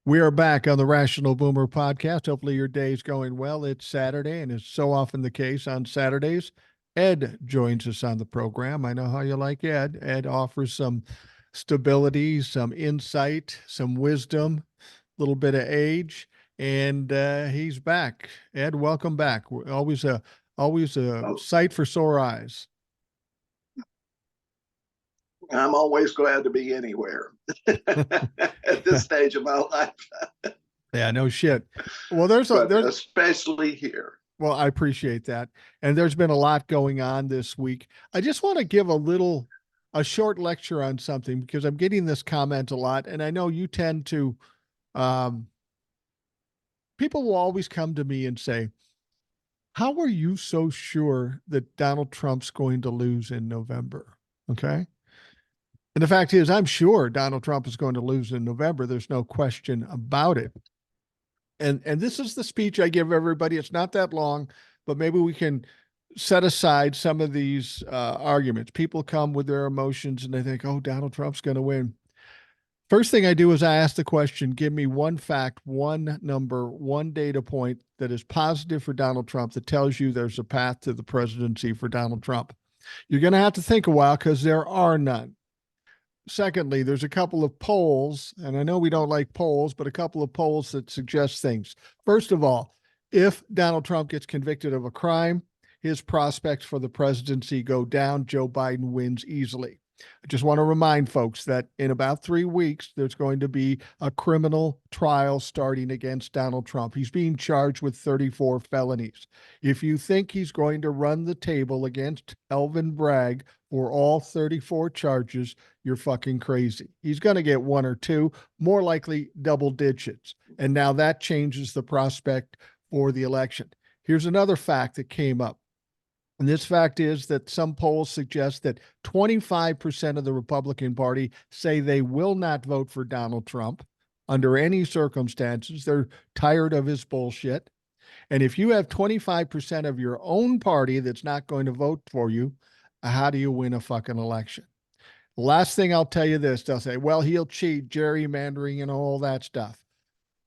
We are back on the Rational Boomer podcast. Hopefully, your day's going well. It's Saturday, and it's so often the case on Saturdays. Ed joins us on the program. I know how you like Ed. Ed offers some stability, some insight, some wisdom, a little bit of age, and he's back. Ed, welcome back. Always a Oh, sight for sore eyes. I'm always glad to be anywhere at this stage of my life, Yeah, no shit. Well, there's a but there's especially here. Well, I appreciate that. And there's been a lot going on this week. I just want to give a short lecture on something because I'm getting this comment a lot. And I know you tend to, um, people will always come to me and say, how are you so sure that Donald Trump's going to lose in November? Okay. And the fact is, I'm sure Donald Trump is going to lose in November. There's no question about it. And this is the speech I give everybody. It's not that long, but maybe we can set aside some of these arguments. People come with their emotions and they think, oh, Donald Trump's going to win. First thing I do is I ask the question, give me one fact, one number, one data point that is positive for Donald Trump that tells you there's a path to the presidency for Donald Trump. You're going to have to think a while because there are none. Secondly, there's a couple of polls, and I know we don't like polls, but a couple of polls that suggest things. First of all, if Donald Trump gets convicted of a crime, his prospects for the presidency go down. Joe Biden wins easily. I just want to remind folks that in about 3 weeks, there's going to be a criminal trial starting against Donald Trump. He's being charged with 34 felonies. If you think he's going to run the table against Alvin Bragg for all 34 charges, you're fucking crazy. He's going to get one or two, more likely double digits. And now that changes the prospect for the election. Here's another fact that came up. And this fact is that some polls suggest that 25% of the Republican Party say they will not vote for Donald Trump under any circumstances. They're tired of his bullshit. And if you have 25% of your own party that's not going to vote for you, how do you win a fucking election? Last thing I'll tell you this, they'll say, well, he'll cheat, gerrymandering, and all that stuff.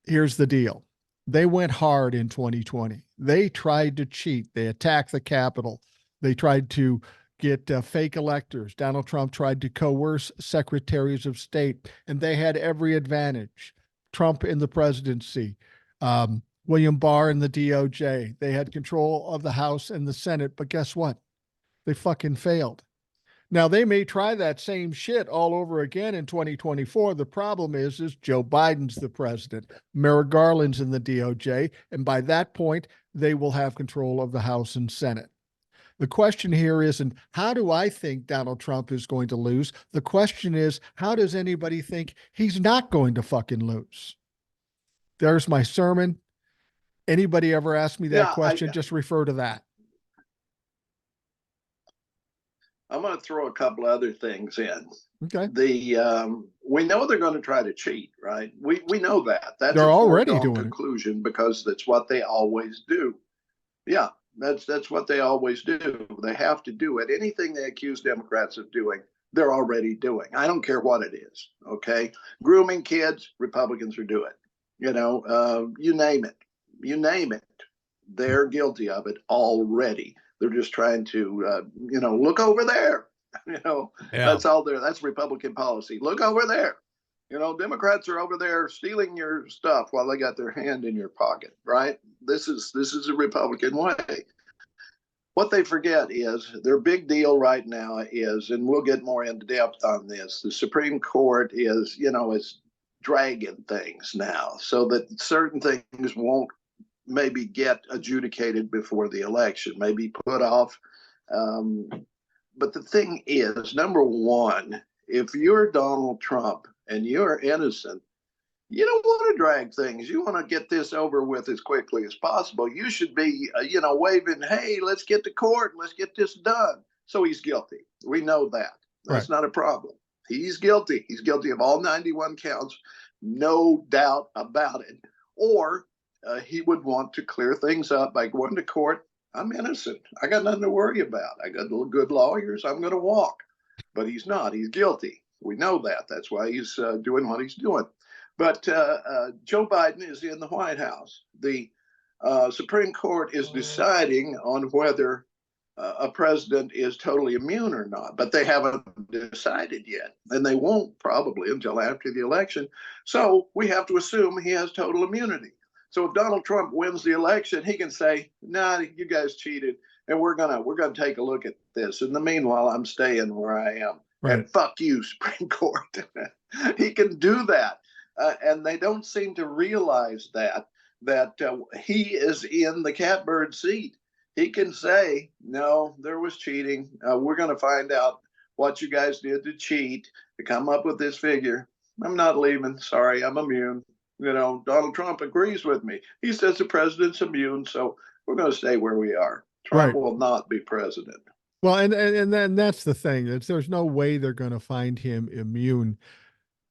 Here's the deal. They went hard in 2020. They tried to cheat. They attacked the Capitol. They tried to get fake electors. Donald Trump tried to coerce secretaries of state, and they had every advantage. Trump in the presidency, William Barr in the DOJ. They had control of the House and the Senate, but guess what? They fucking failed. Now, they may try that same shit all over again in 2024. The problem is Joe Biden's the president, Merrick Garland's in the DOJ, and by that point, they will have control of the House and Senate. The question here isn't, how do I think Donald Trump is going to lose? The question is, how does anybody think he's not going to fucking lose? There's my sermon. Anybody ever ask me that question, just refer to that. I'm going to throw a couple other things in. Okay. We know they're going to try to cheat, right? We know that. That's they're a already doing conclusion because that's what they always do. Yeah, that's what they always do. They have to do it. Anything they accuse Democrats of doing, they're already doing. I don't care what it is. Okay, grooming kids, Republicans are doing. You know, you name it. You name it. They're guilty of it already. They're just trying to, look over there. That's all there. That's Republican policy. Look over there. Democrats are over there stealing your stuff while they got their hand in your pocket, right? This is a Republican way. What they forget is their big deal right now is, and we'll get more into depth on this, the Supreme Court is dragging things now so that certain things won't maybe get adjudicated before the election, maybe put off. But the thing is, number one, if you're Donald Trump and you're innocent, you don't want to drag things. You want to get this over with as quickly as possible. You should be, waving, hey, let's get to court. Let's get this done. So he's guilty. We know that. That's not a problem. He's guilty. He's guilty of all 91 counts. No doubt about it. Or he would want to clear things up by going to court. I'm innocent. I got nothing to worry about. I got good lawyers. I'm going to walk. But he's not. He's guilty. We know that. That's why he's doing what he's doing. But Joe Biden is in the White House. The Supreme Court is deciding on whether a president is totally immune or not, but they haven't decided yet, and they won't probably until after the election. So we have to assume he has total immunity. So if Donald Trump wins the election, he can say, "Nah, you guys cheated, and we're gonna take a look at this. In the meanwhile, I'm staying where I am, Right. and fuck you, Supreme Court." He can do that, and they don't seem to realize that he is in the catbird seat. He can say, "No, there was cheating. We're going to find out what you guys did to cheat to come up with this figure. I'm not leaving. Sorry, I'm immune." Donald Trump agrees with me. He says the president's immune, so we're going to stay where we are. Trump Right. will not be president. Well, and then that's the thing. There's no way they're going to find him immune.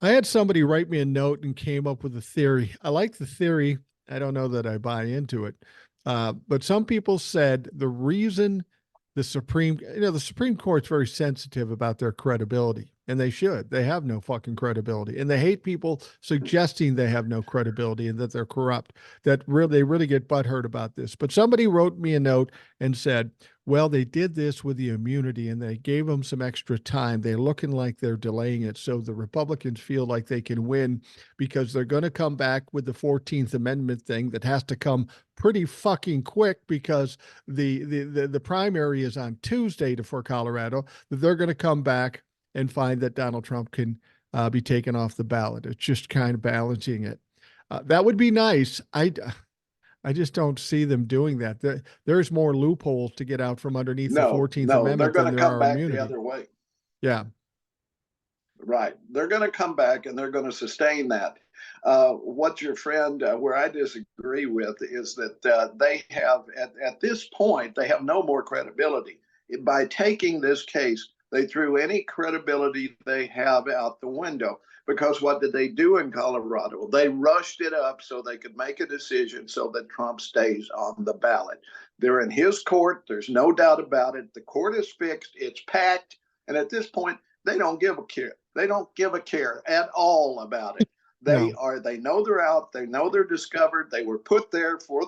I had somebody write me a note and came up with a theory. I like the theory. I don't know that I buy into it. But some people said the reason the Supreme Court's very sensitive about their credibility, and they should. They have no fucking credibility, and they hate people suggesting they have no credibility and that they're corrupt. They really get butthurt about this. But somebody wrote me a note and said, well, they did this with the immunity and they gave them some extra time. They're looking like they're delaying it so the Republicans feel like they can win because they're going to come back with the 14th Amendment thing that has to come pretty fucking quick because the primary is on Tuesday for Colorado. They're going to come back and find that Donald Trump can be taken off the ballot. It's just kind of balancing it. That would be nice. I just don't see them doing that. There's more loopholes to get out from underneath the 14th Amendment. They're going to come back immunity. the other way. Yeah. Right. They're going to come back and they're going to sustain that. What your friend, where I disagree with, is that they have, at this point, they have no more credibility. By taking this case, they threw any credibility they have out the window. Because what did they do in Colorado? They rushed it up so they could make a decision so that Trump stays on the ballot. They're in his court. There's no doubt about it. The court is fixed. It's packed. And at this point, they don't give a care. They don't give a care at all about it. They know they're out. They know they're discovered. They were put there for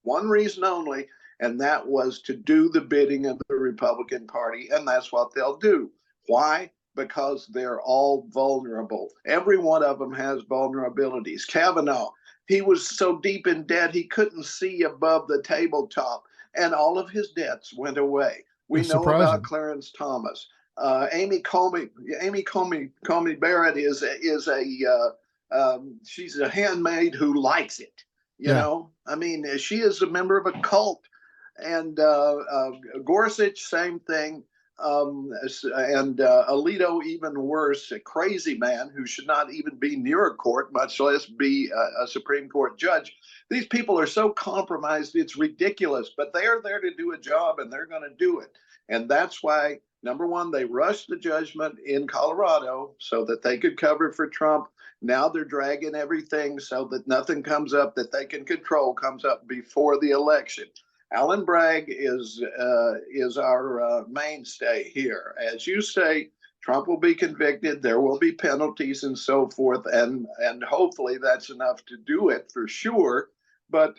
one reason only, and that was to do the bidding of the Republican Party. And that's what they'll do. Why? Because they're all vulnerable. Every one of them has vulnerabilities. Kavanaugh, he was so deep in debt, he couldn't see above the tabletop, and all of his debts went away. We know about Clarence Thomas. Amy Comey Barrett she's a handmaid who likes it. You know, I mean, she is a member of a cult. And Gorsuch, same thing. And Alito, even worse, a crazy man who should not even be near a court, much less be a Supreme Court judge. These people are so compromised, it's ridiculous, but they are there to do a job and they're going to do it. And that's why, number one, they rushed the judgment in Colorado so that they could cover for Trump. Now they're dragging everything so that nothing comes up that they can control comes up before the election. Alan Bragg is our mainstay here. As you say, Trump will be convicted. There will be penalties and so forth, and hopefully that's enough to do it for sure. But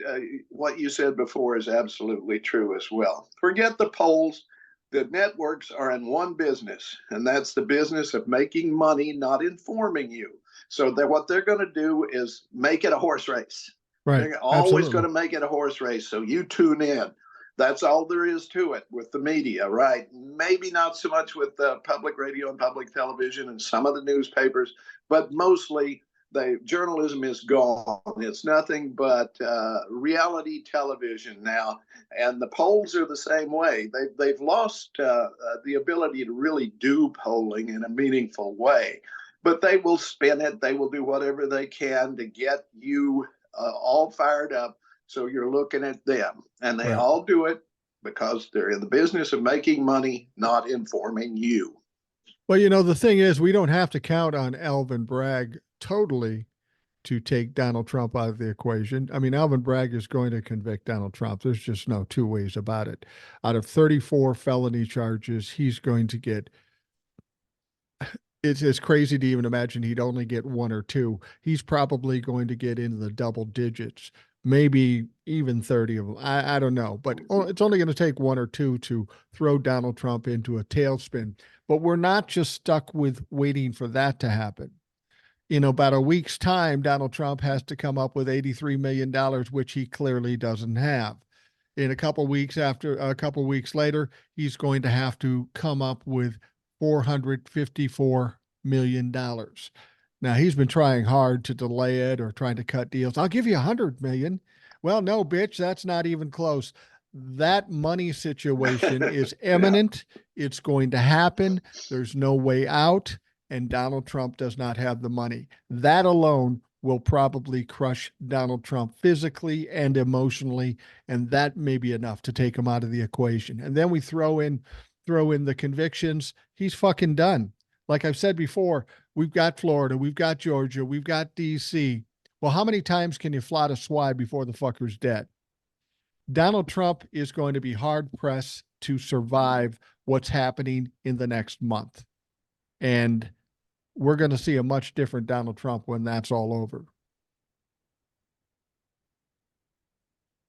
what you said before is absolutely true as well. Forget the polls. The networks are in one business, and that's the business of making money, not informing you. So that what they're going to do is make it a horse race. Right. They're always going to make it a horse race. So you tune in. That's all there is to it with the media, right? Maybe not so much with public radio and public television and some of the newspapers, but mostly the journalism is gone. It's nothing but reality television now. And the polls are the same way. They've lost the ability to really do polling in a meaningful way. But they will spin it. They will do whatever they can to get you all fired up. So you're looking at them. And they all do it because they're in the business of making money, not informing you. Well, you know, the thing is, we don't have to count on Alvin Bragg totally to take Donald Trump out of the equation. I mean, Alvin Bragg is going to convict Donald Trump. There's just no two ways about it. Out of 34 felony charges, he's going to get it's crazy to even imagine he'd only get one or two. He's probably going to get into the double digits, maybe even 30 of them. I don't know, but it's only going to take one or two to throw Donald Trump into a tailspin. But we're not just stuck with waiting for that to happen. In about a week's time, Donald Trump has to come up with $83 million, which he clearly doesn't have. In a couple weeks later, he's going to have to come up with $454 million. Now, he's been trying hard to delay it or trying to cut deals. I'll give you $100 million. Well, no, bitch, that's not even close. That money situation is imminent. Yeah. It's going to happen. There's no way out. And Donald Trump does not have the money. That alone will probably crush Donald Trump physically and emotionally, and that may be enough to take him out of the equation. And then we throw in the convictions. He's fucking done. Like I've said before, we've got Florida, we've got Georgia, we've got DC. Well, how many times can you flot a swine before the fucker's dead? Donald Trump is going to be hard pressed to survive what's happening in the next month. And we're going to see a much different Donald Trump when that's all over.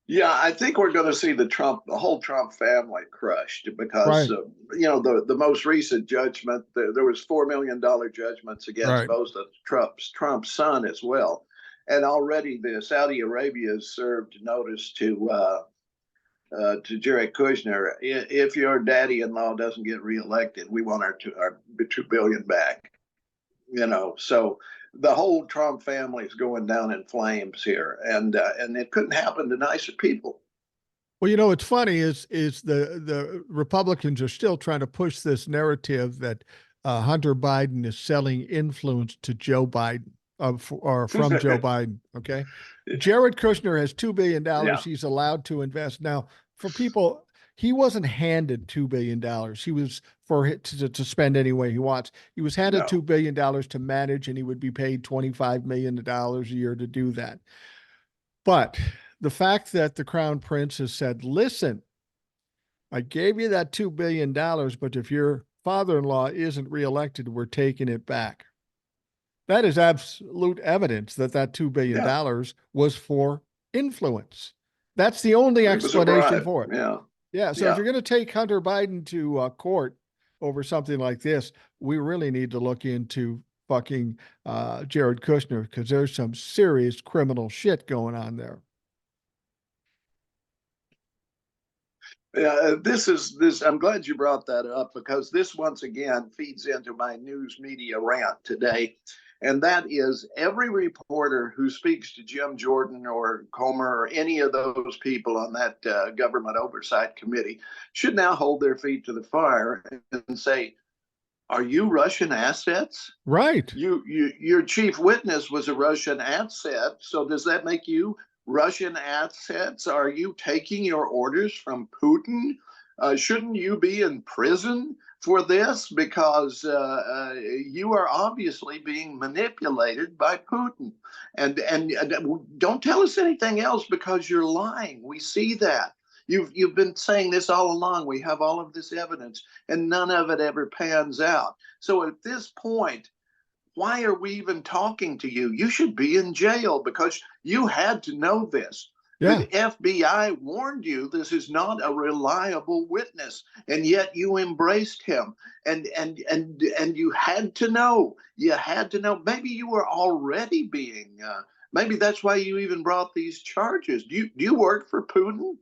Yeah, I think we're going to see the whole Trump family crushed because, right. The most recent judgment, there was $4 million judgments against both of Trump's son as well. And already the Saudi Arabia has served notice to Jared Kushner. If your daddy-in-law doesn't get reelected, we want our $2 billion back. So the whole Trump family is going down in flames here, and it couldn't happen to nicer people. Well, it's funny is the Republicans are still trying to push this narrative that Hunter Biden is selling influence to Joe Biden or from Joe Biden. Okay, Jared Kushner has $2 billion. Yeah. He's allowed to invest now. For people, he wasn't handed $2 billion. He was to spend any way he wants. He was handed $2 billion to manage, and he would be paid $25 million a year to do that. But the fact that the Crown Prince has said, listen, I gave you that $2 billion, but if your father-in-law isn't reelected, we're taking it back. That is absolute evidence that $2 billion was for influence. That's the only explanation for it. Yeah. Yeah. So if you're going to take Hunter Biden to court over something like this, we really need to look into fucking Jared Kushner, because there's some serious criminal shit going on there. Yeah, I'm glad you brought that up, because this once again feeds into my news media rant today. And that is, every reporter who speaks to Jim Jordan or Comer or any of those people on that government oversight committee should now hold their feet to the fire and say, are you Russian assets? Right. Your chief witness was a Russian asset. So does that make you Russian assets? Are you taking your orders from Putin? Shouldn't you be in prison for this? Because you are obviously being manipulated by Putin. And don't tell us anything else, because you're lying. We see that. You've been saying this all along. We have all of this evidence, and none of it ever pans out. So at this point, why are we even talking to you? You should be in jail, because you had to know this. Yeah. The FBI warned you this is not a reliable witness, and yet you embraced him. And you had to know. You had to know. Maybe you were already being. Maybe that's why you even brought these charges. Do you work for Putin?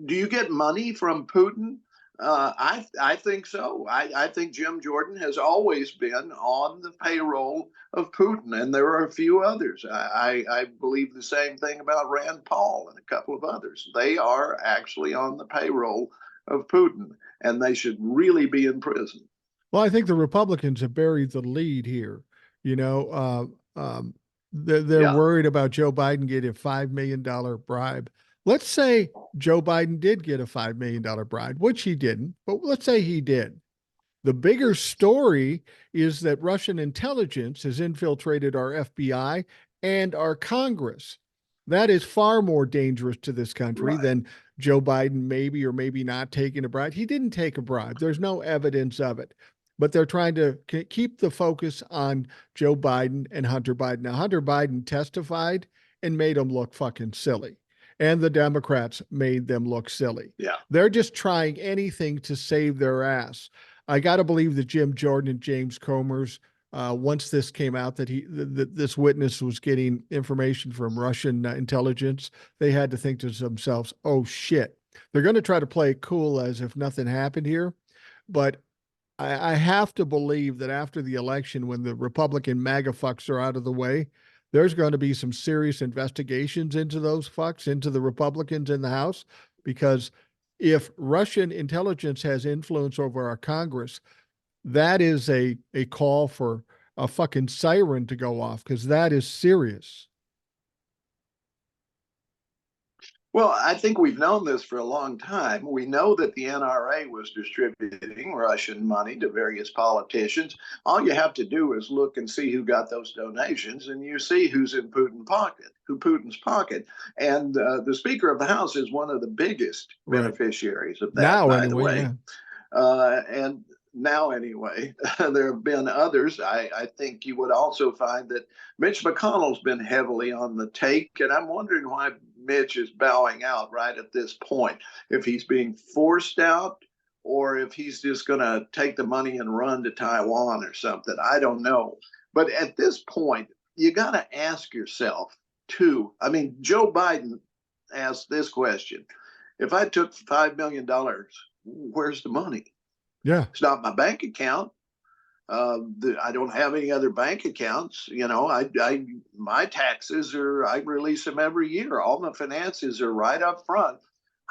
Do you get money from Putin? I think so. I think Jim Jordan has always been on the payroll of Putin, and there are a few others. I believe the same thing about Rand Paul and a couple of others. They are actually on the payroll of Putin, and they should really be in prison. Well, I think the Republicans have buried the lead here. They're worried about Joe Biden getting a $5 million bribe. Let's say Joe Biden did get a $5 million bribe, which he didn't, but let's say he did. The bigger story is that Russian intelligence has infiltrated our FBI and our Congress. That is far more dangerous to this country than Joe Biden maybe or maybe not taking a bribe. He didn't take a bribe. There's no evidence of it. but they're trying to keep the focus on Joe Biden and Hunter Biden. Now, Hunter Biden testified and made them look fucking silly. And the Democrats made them look silly. Yeah. They're just trying anything to save their ass. I got to believe that Jim Jordan and James Comers, once this came out that this witness was getting information from Russian intelligence, they had to think to themselves, "Oh shit, they're going to try to play it cool as if nothing happened here." But I have to believe that after the election, when the Republican MAGA fucks are out of the way, there's going to be some serious investigations into those fucks, into the Republicans in the House, because if Russian intelligence has influence over our Congress, that is a call for a fucking siren to go off, because that is serious. Well, I think we've known this for a long time. We know that the NRA was distributing Russian money to various politicians. All you have to do is look and see who got those donations, and you see who's in Putin's pocket. And the Speaker of the House is one of the biggest beneficiaries of that, now, by anyway, the way. Yeah. And now, anyway, there have been others. I think you would also find that Mitch McConnell's been heavily on the take, and I'm wondering why Mitch is bowing out right at this point. If he's being forced out, or if he's just going to take the money and run to Taiwan or something, I don't know. But at this point, you got to ask yourself, too. I mean, Joe Biden asked this question: if I took $5 million, where's the money? Yeah. It's not my bank account. I don't have any other bank accounts. You know, my taxes I release them every year. All my finances are right up front.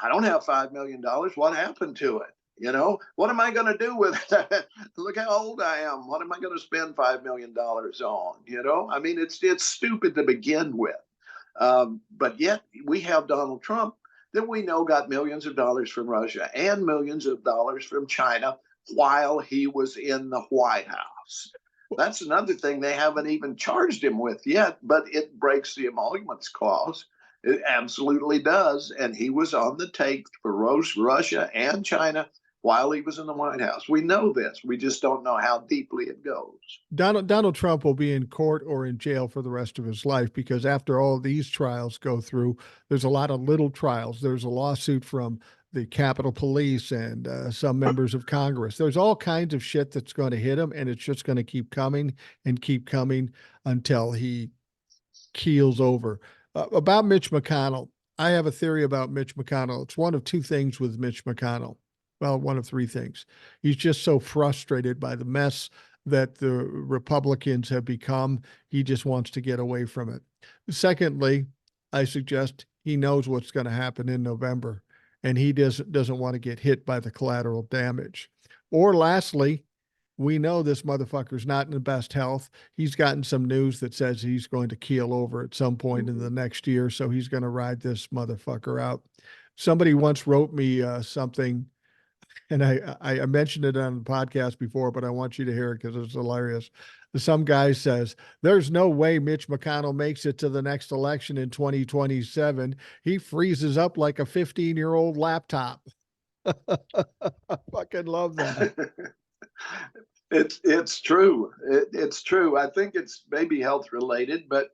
I don't have $5 million. What happened to it? You know, what am I going to do with it? Look how old I am. What am I going to spend $5 million on? You know, I mean, it's stupid to begin with. But yet we have Donald Trump that we know got millions of dollars from Russia and millions of dollars from China while he was in the White House. That's another thing they haven't even charged him with yet, but it breaks the emoluments clause. It absolutely does. And he was on the take for Russia and China while he was in the White House. We know this. We just don't know how deeply it goes. Donald Trump will be in court or in jail for the rest of his life, because after all these trials go through, there's a lot of little trials. There's a lawsuit from the Capitol Police and some members of Congress. There's all kinds of shit that's going to hit him, and it's just going to keep coming and keep coming until he keels over. About Mitch McConnell, I have a theory about Mitch McConnell. It's one of two things with Mitch McConnell. Well, one of three things. He's just so frustrated by the mess that the Republicans have become. He just wants to get away from it. Secondly, I suggest he knows what's going to happen in November, and he doesn't want to get hit by the collateral damage. Or lastly, we know this motherfucker's not in the best health. He's gotten some news that says he's going to keel over at some point in the next year, so he's going to ride this motherfucker out. Somebody once wrote me something, and I mentioned it on the podcast before, but I want you to hear it because it's hilarious. Some guy says, there's no way Mitch McConnell makes it to the next election in 2027. He freezes up like a 15-year-old laptop. I fucking love that. It's true. It's true. I think it's maybe health related, but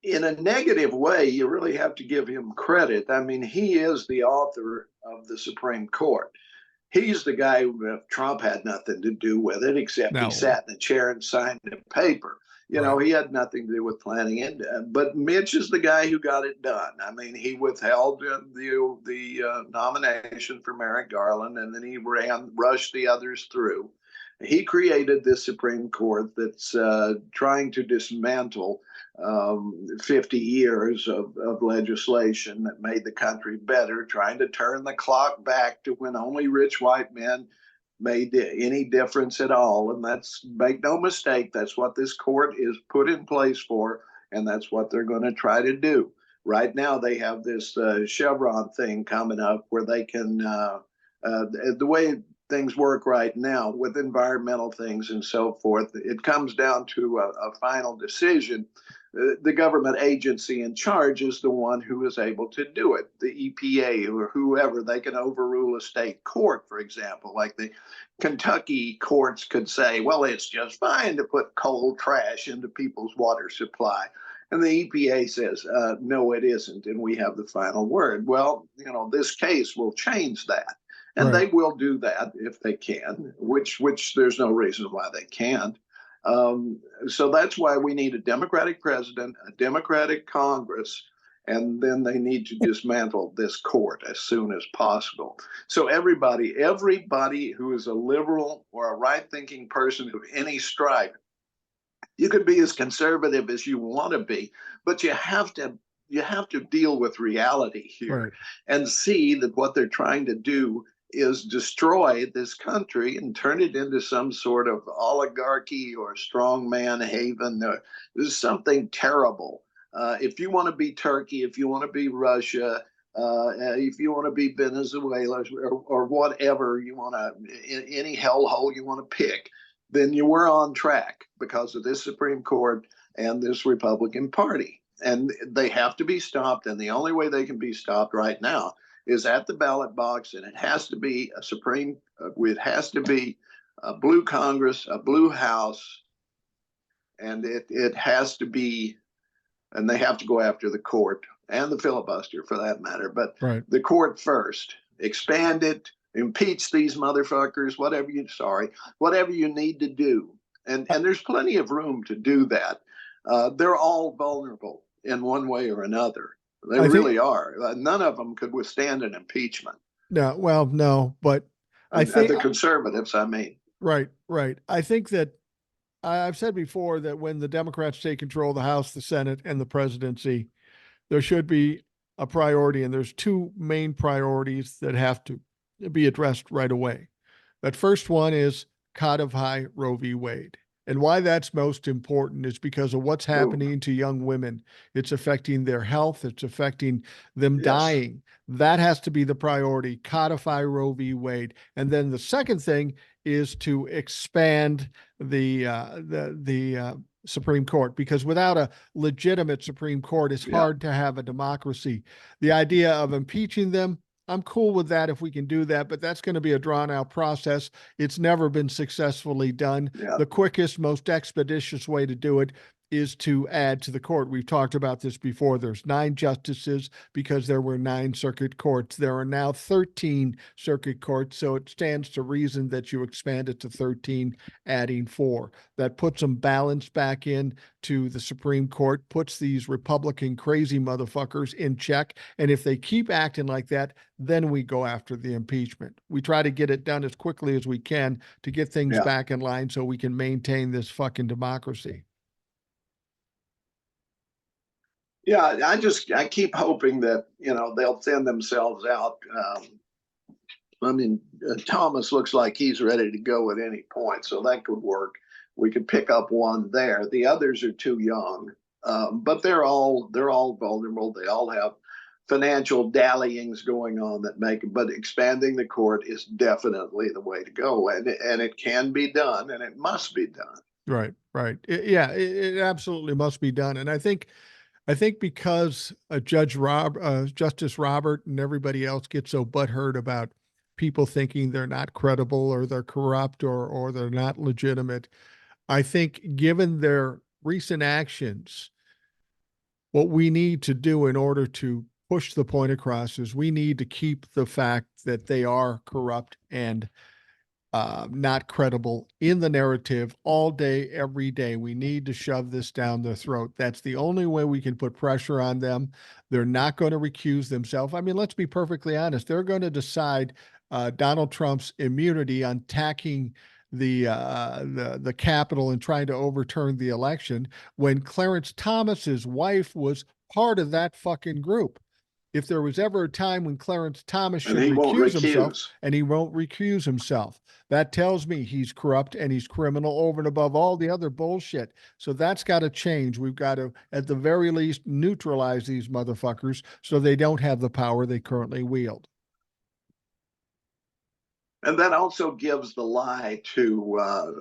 in a negative way, you really have to give him credit. I mean, he is the author of the Supreme Court. He's the guy who Trump had nothing to do with it, except he sat in a chair and signed a paper. You know, he had nothing to do with planning it. But Mitch is the guy who got it done. I mean, he withheld the nomination for Merrick Garland, and then he rushed the others through. He created this Supreme Court that's trying to dismantle 50 years of legislation that made the country better, trying to turn the clock back to when only rich white men made any difference at all. And that's, make no mistake, that's what this court is put in place for, and that's what they're going to try to do. Right now, they have this Chevron thing coming up where they can, the way things work right now with environmental things and so forth, it comes down to a final decision. the government agency in charge is the one who is able to do it. The EPA or whoever, they can overrule a state court, for example, like the Kentucky courts could say, well, it's just fine to put coal trash into people's water supply. And the EPA says, no, it isn't. And we have the final word. Well, this case will change that. And Right. they will do that if they can, which there's no reason why they can't. So that's why we need a Democratic president, a Democratic Congress, and then they need to dismantle this court as soon as possible. So everybody who is a liberal or a right-thinking person of any stripe, you can be as conservative as you want to be, but you have to deal with reality here. Right. And see that what they're trying to do is destroy this country and turn it into some sort of oligarchy or strongman haven or something terrible. If you want to be Turkey, if you want to be Russia, if you want to be Venezuela or whatever you want to, any hellhole you want to pick, then you were on track because of this Supreme Court and this Republican Party. And they have to be stopped. And the only way they can be stopped right now is at the ballot box. And it has to be it has to be a blue Congress, a blue House. And it has to be, and they have to go after the court and the filibuster for that matter. But Right. the court first, expand it, impeach these motherfuckers, whatever you need to do. And there's plenty of room to do that. They're all vulnerable in one way or another. They really are. None of them could withstand an impeachment. No, well, no, but I think the conservatives, I mean. Right, right. I think that I've said before that when the Democrats take control of the House, the Senate, and the presidency, there should be a priority, and there's two main priorities that have to be addressed right away. That first one is codify Roe v. Wade. And why that's most important is because of what's happening to young women. It's affecting their health. It's affecting them dying. That has to be the priority. Codify Roe v. Wade. And then the second thing is to expand the Supreme Court, because without a legitimate Supreme Court, it's hard to have a democracy. The idea of impeaching them, I'm cool with that if we can do that, but that's going to be a drawn-out process. It's never been successfully done. The quickest, most expeditious way to do it is to add to the court. We've talked about this before. There's 9 justices because there were 9 circuit courts. There are now 13 circuit courts, so it stands to reason that you expand it to 13, adding 4. That puts some balance back in to the Supreme Court, puts these Republican crazy motherfuckers in check, and if they keep acting like that, then we go after the impeachment. We try to get it done as quickly as we can to get things back in line so we can maintain this fucking democracy. Yeah, I keep hoping that, they'll thin themselves out. Thomas looks like he's ready to go at any point, so that could work. We could pick up one there. The others are too young, but they're all vulnerable. They all have financial dallyings going on that make it. But expanding the court is definitely the way to go, and it can be done, and it must be done. Right, right. It absolutely must be done, and I think because Justice Robert and everybody else get so butthurt about people thinking they're not credible or they're corrupt or they're not legitimate, I think given their recent actions, what we need to do in order to push the point across is we need to keep the fact that they are corrupt and not credible in the narrative all day, every day. We need to shove this down their throat. That's the only way we can put pressure on them. They're not going to recuse themselves. I mean, let's be perfectly honest. They're going to decide Donald Trump's immunity on attacking the Capitol and trying to overturn the election when Clarence Thomas's wife was part of that fucking group. If there was ever a time when Clarence Thomas should recuse himself, and he won't recuse himself, that tells me he's corrupt and he's criminal over and above all the other bullshit. So that's got to change. We've got to, at the very least, neutralize these motherfuckers so they don't have the power they currently wield. And that also gives the lie to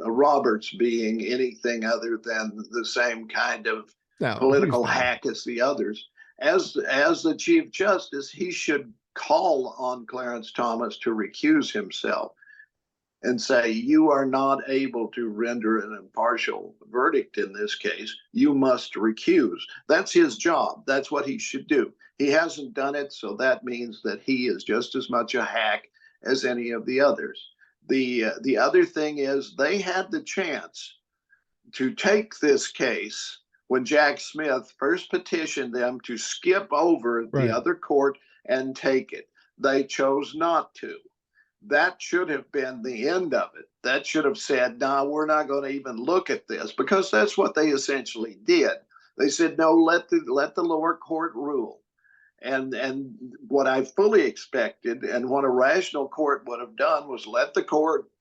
Roberts being anything other than the same kind of No, he's political not. hack as the others. As the Chief Justice, he should call on Clarence Thomas to recuse himself and say, you are not able to render an impartial verdict in this case. You must recuse. That's his job. That's what he should do. He hasn't done it, so that means that he is just as much a hack as any of the others. The other thing is they had the chance to take this case when Jack Smith first petitioned them to skip over the Right. other court and take it. They chose not to. That should have been the end of it. That should have said, no, we're not going to even look at this, because that's what they essentially did. They said, no, let the lower court rule. And what I fully expected and what a rational court would have done was let the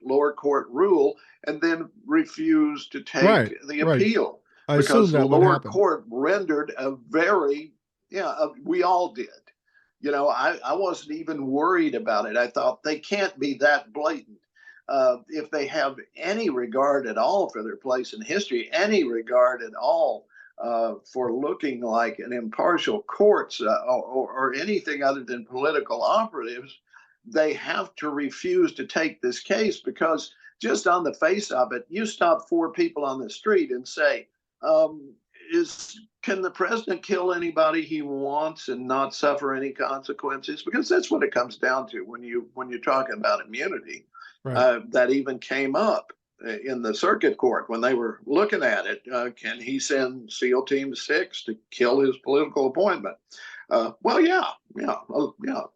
lower court rule and then refuse to take the Right. appeal, I assume because the that would lower happen. court rendered a very, we all did. I wasn't even worried about it. I thought they can't be that blatant. If they have any regard at all for their place in history, any regard at all for looking like an impartial courts or anything other than political operatives, they have to refuse to take this case, because just on the face of it, you stop 4 people on the street and say, can the president kill anybody he wants and not suffer any consequences? Because that's what it comes down to when you're talking about immunity. Right. That even came up in the circuit court when they were looking at it. Can he send SEAL Team 6 to kill his political appointment? Well, yeah,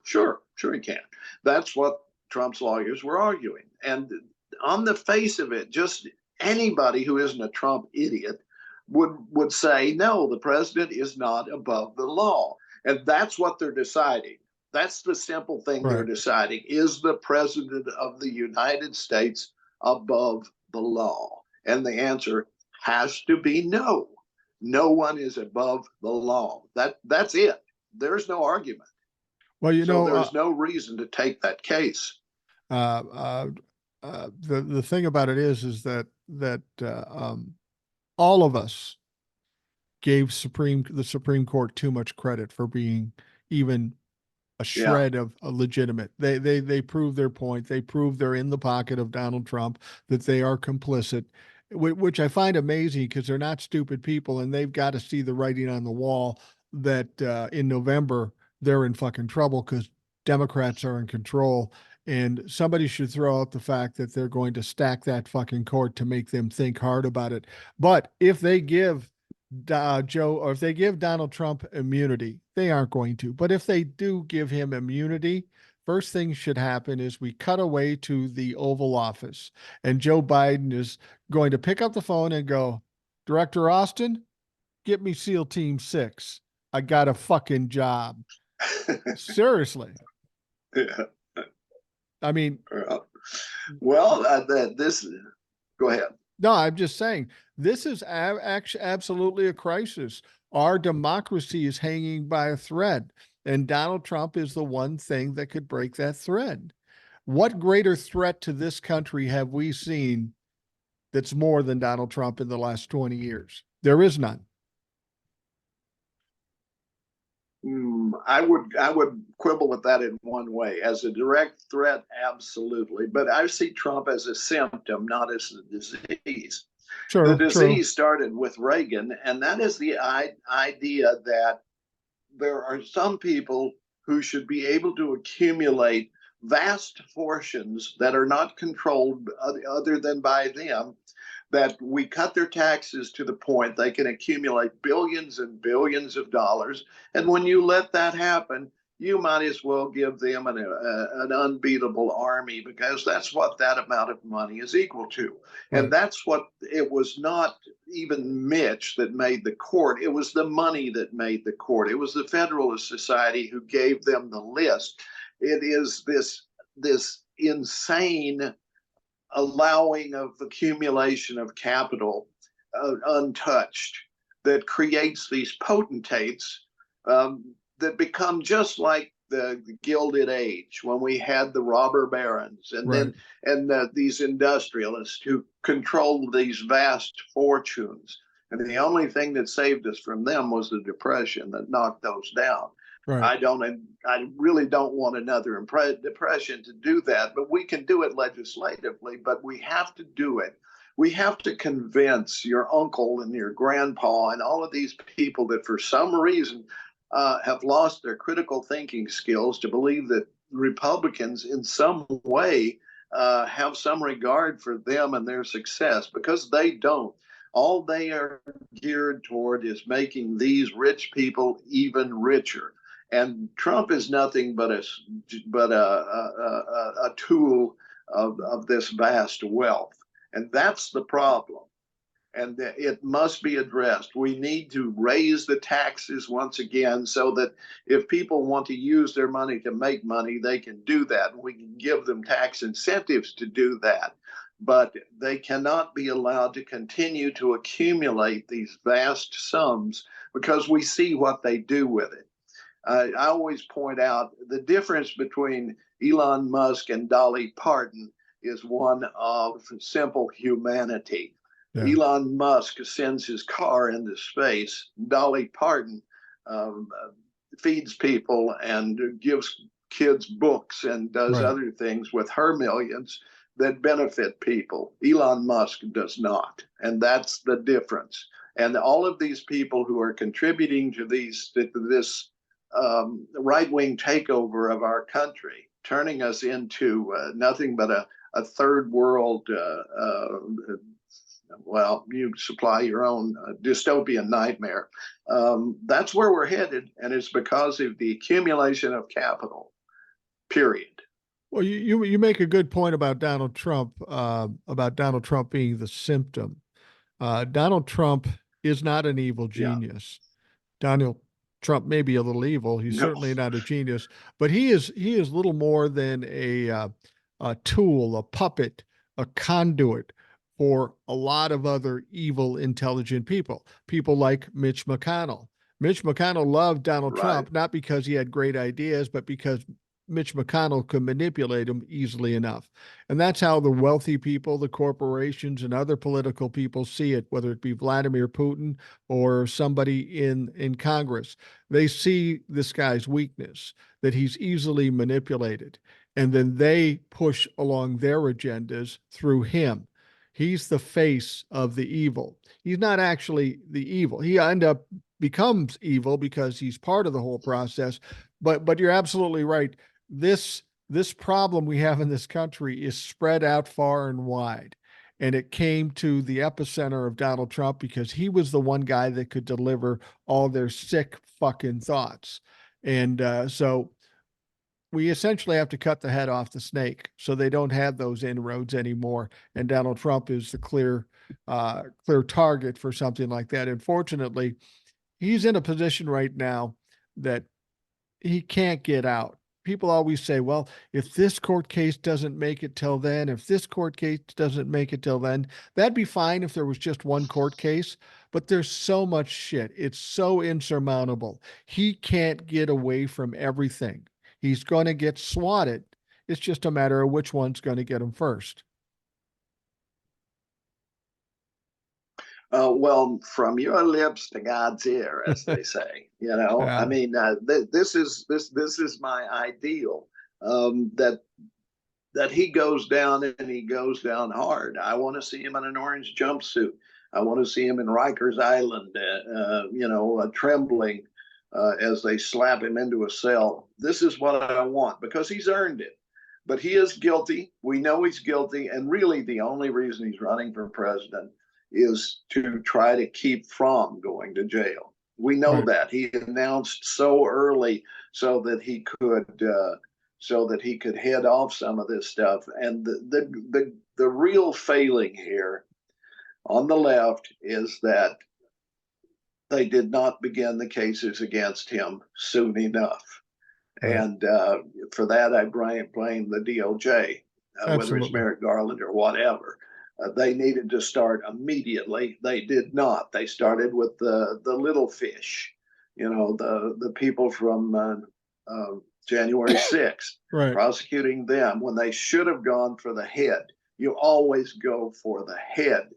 sure he can. That's what Trump's lawyers were arguing. And on the face of it, just anybody who isn't a Trump idiot would say, no, the president is not above the law. And that's what they're deciding. That's the simple thing they're deciding. Is the president of the United States above the law? And the answer has to be no. No one is above the law. That's it. There's no argument. Well, so there's no reason to take that case. The thing about it is that all of us gave the Supreme Court too much credit for being even a shred of a legitimate. They prove their point. They prove they're in the pocket of Donald Trump, that they are complicit, which I find amazing, because they're not stupid people, and they've got to see the writing on the wall that in November they're in fucking trouble because Democrats are in control. And somebody should throw out the fact that they're going to stack that fucking court to make them think hard about it. But if they give if they give Donald Trump immunity, they aren't going to. But if they do give him immunity, first thing should happen is we cut away to the Oval Office, and Joe Biden is going to pick up the phone and go, Director Austin, get me SEAL Team 6. I got a fucking job. Seriously. Yeah. I mean, well, this. Go ahead. No, I'm just saying this is absolutely a crisis. Our democracy is hanging by a thread, and Donald Trump is the one thing that could break that thread. What greater threat to this country have we seen that's more than Donald Trump in the last 20 years? There is none. I would quibble with that in one way. As a direct threat, absolutely. But I see Trump as a symptom, not as a disease. Sure, the disease started with Reagan, and that is the idea that there are some people who should be able to accumulate vast fortunes that are not controlled other than by them, that we cut their taxes to the point they can accumulate billions and billions of dollars. And when you let that happen, you might as well give them an unbeatable army, because that's what that amount of money is equal to. Right. And that's what it was. Not even Mitch that made the court. It was the money that made the court. It was the Federalist Society who gave them the list. It is this insane allowing of accumulation of capital untouched that creates these potentates that become just like the Gilded Age, when we had the robber barons and these industrialists who controlled these vast fortunes. And the only thing that saved us from them was the Depression that knocked those down. Right. I really don't want another depression to do that, but we can do it legislatively, but we have to do it. We have to convince your uncle and your grandpa and all of these people that for some reason have lost their critical thinking skills to believe that Republicans in some way have some regard for them and their success, because they don't. All they are geared toward is making these rich people even richer. And Trump is nothing but a tool of this vast wealth. And that's the problem. And it must be addressed. We need to raise the taxes once again so that if people want to use their money to make money, they can do that. We can give them tax incentives to do that. But they cannot be allowed to continue to accumulate these vast sums, because we see what they do with it. I always point out the difference between Elon Musk and Dolly Parton is one of simple humanity. Yeah. Elon Musk sends his car into space. Dolly Parton feeds people and gives kids books and does other things with her millions that benefit people. Elon Musk does not. And that's the difference. And all of these people who are contributing to this right-wing takeover of our country, turning us into nothing but a third world, well, you supply your own dystopian nightmare. That's where we're headed, and it's because of the accumulation of capital, period. Well, you make a good point about Donald Trump being the symptom. Donald Trump is not an evil genius. Yeah. Donald Trump may be a little evil. He's certainly not a genius, but he is little more than a tool, a puppet, a conduit for a lot of other evil, intelligent people. People like Mitch McConnell. Mitch McConnell loved Donald Trump, not because he had great ideas, but because Mitch McConnell could manipulate him easily enough. And that's how the wealthy people, the corporations, and other political people see it, whether it be Vladimir Putin or somebody in Congress. They see this guy's weakness, that he's easily manipulated. And then they push along their agendas through him. He's the face of the evil. He's not actually the evil. He becomes evil because he's part of the whole process. But you're absolutely right. This problem we have in this country is spread out far and wide. And it came to the epicenter of Donald Trump because he was the one guy that could deliver all their sick fucking thoughts. And so we essentially have to cut the head off the snake so they don't have those inroads anymore. And Donald Trump is the clear target for something like that. Unfortunately, he's in a position right now that he can't get out. People always say, well, if this court case doesn't make it till then, if this court case doesn't make it till then, that'd be fine if there was just one court case. But there's so much shit. It's so insurmountable. He can't get away from everything. He's going to get swatted. It's just a matter of which one's going to get him first. Well, from your lips to God's ear, as they say. Yeah. I mean, this is my ideal. That he goes down and he goes down hard. I want to see him in an orange jumpsuit. I want to see him in Rikers Island, trembling as they slap him into a cell. This is what I want, because he's earned it. But he is guilty. We know he's guilty, and really the only reason he's running for president is to try to keep from going to jail. We know that he announced so early so that he could head off some of this stuff. And the real failing here on the left is that they did not begin the cases against him soon enough. And for that, I blame the DOJ, whether it's Merrick Garland or whatever. They needed to start immediately. They did not. They started with the little fish, the people from January 6th, prosecuting them when they should have gone for the head. You always go for the head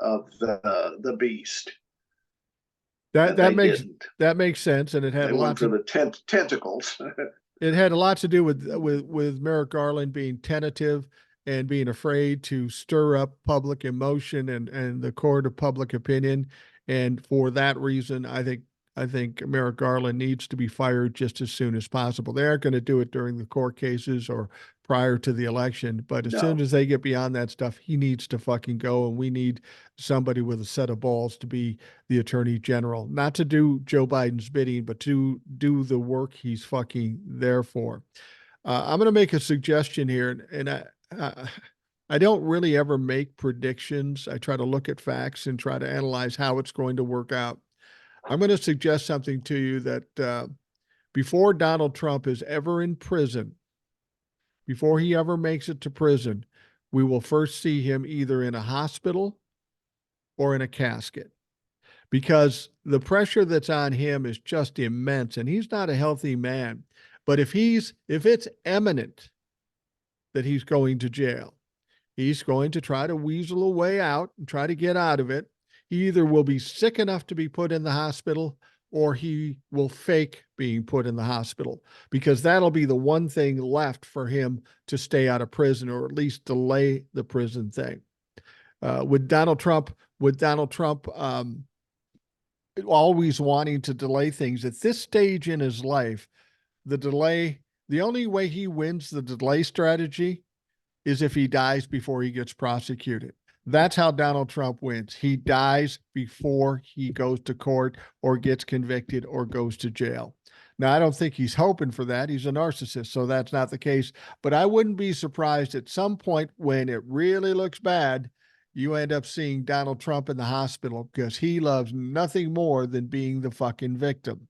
of the beast. That and they makes didn't. sense, and it had They a lot went for to the tentacles. it had a lot to do with Merrick Garland being tentative and being afraid to stir up public emotion and the court of public opinion. And for that reason, I think Merrick Garland needs to be fired just as soon as possible. They aren't going to do it during the court cases or prior to the election, but as soon No. as they get beyond that stuff, he needs to fucking go. And we need somebody with a set of balls to be the attorney general, not to do Joe Biden's bidding, but to do the work he's fucking there for. I'm going to make a suggestion here, and I don't really ever make predictions. I try to look at facts and try to analyze how it's going to work out. I'm going to suggest something to you that before Donald Trump is ever in prison, before he ever makes it to prison, we will first see him either in a hospital or in a casket, because the pressure that's on him is just immense, and he's not a healthy man. But if it's eminent that he's going to jail, he's going to try to weasel a way out and try to get out of it. He either will be sick enough to be put in the hospital, or he will fake being put in the hospital, because that'll be the one thing left for him to stay out of prison, or at least delay the prison thing. With Donald Trump, always wanting to delay things at this stage in his life, the only way he wins the delay strategy is if he dies before he gets prosecuted. That's how Donald Trump wins. He dies before he goes to court or gets convicted or goes to jail. Now, I don't think he's hoping for that. He's a narcissist, so that's not the case. But I wouldn't be surprised at some point when it really looks bad, you end up seeing Donald Trump in the hospital, because he loves nothing more than being the fucking victim.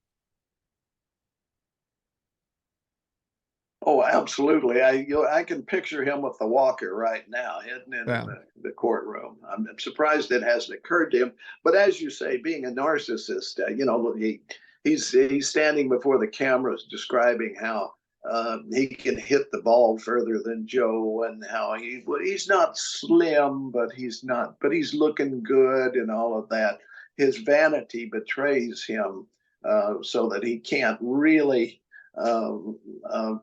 Oh, absolutely. I can picture him with the walker right now, heading into Yeah. the courtroom. I'm surprised it hasn't occurred to him. But as you say, being a narcissist, he's standing before the cameras describing how he can hit the ball further than Joe, and how he's not slim, but he's looking good and all of that. His vanity betrays him, so that he can't really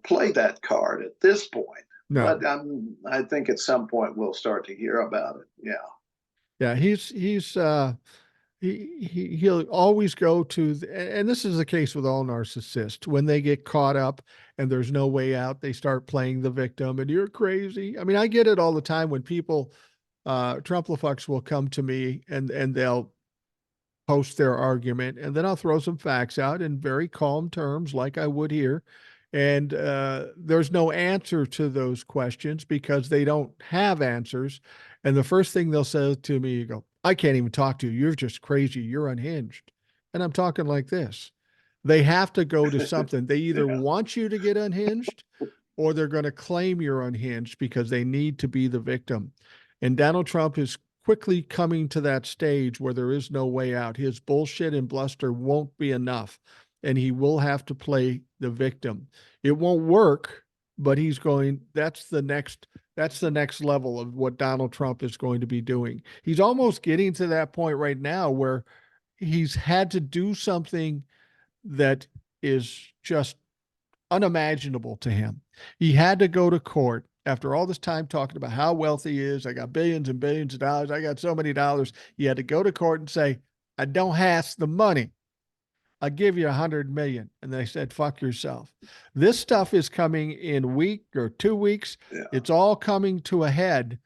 play that card at this point. No. But I think at some point we'll start to hear about it. Yeah. Yeah, he'll always go to and this is the case with all narcissists. When they get caught up and there's no way out, they start playing the victim, and you're crazy. I mean, I get it all the time when people Trumplafucks will come to me and they'll post their argument, and then I'll throw some facts out in very calm terms like I would here. And there's no answer to those questions because they don't have answers. And the first thing they'll say to me, you go, I can't even talk to you. You're just crazy. You're unhinged. And I'm talking like this. They have to go to something. They either Yeah. want you to get unhinged, or they're going to claim you're unhinged because they need to be the victim. And Donald Trump is quickly coming to that stage where there is no way out. His bullshit and bluster won't be enough, and he will have to play the victim. It won't work, but that's the next level of what Donald Trump is going to be doing. He's almost getting to that point right now where he's had to do something that is just unimaginable to him. He had to go to court after all this time talking about how wealthy he is. I got billions and billions of dollars. I got so many dollars. He had to go to court and say, I don't have the money. I'll give you 100 million. And they said, fuck yourself. This stuff is coming in a week or 2 weeks. Yeah. It's all coming to a head,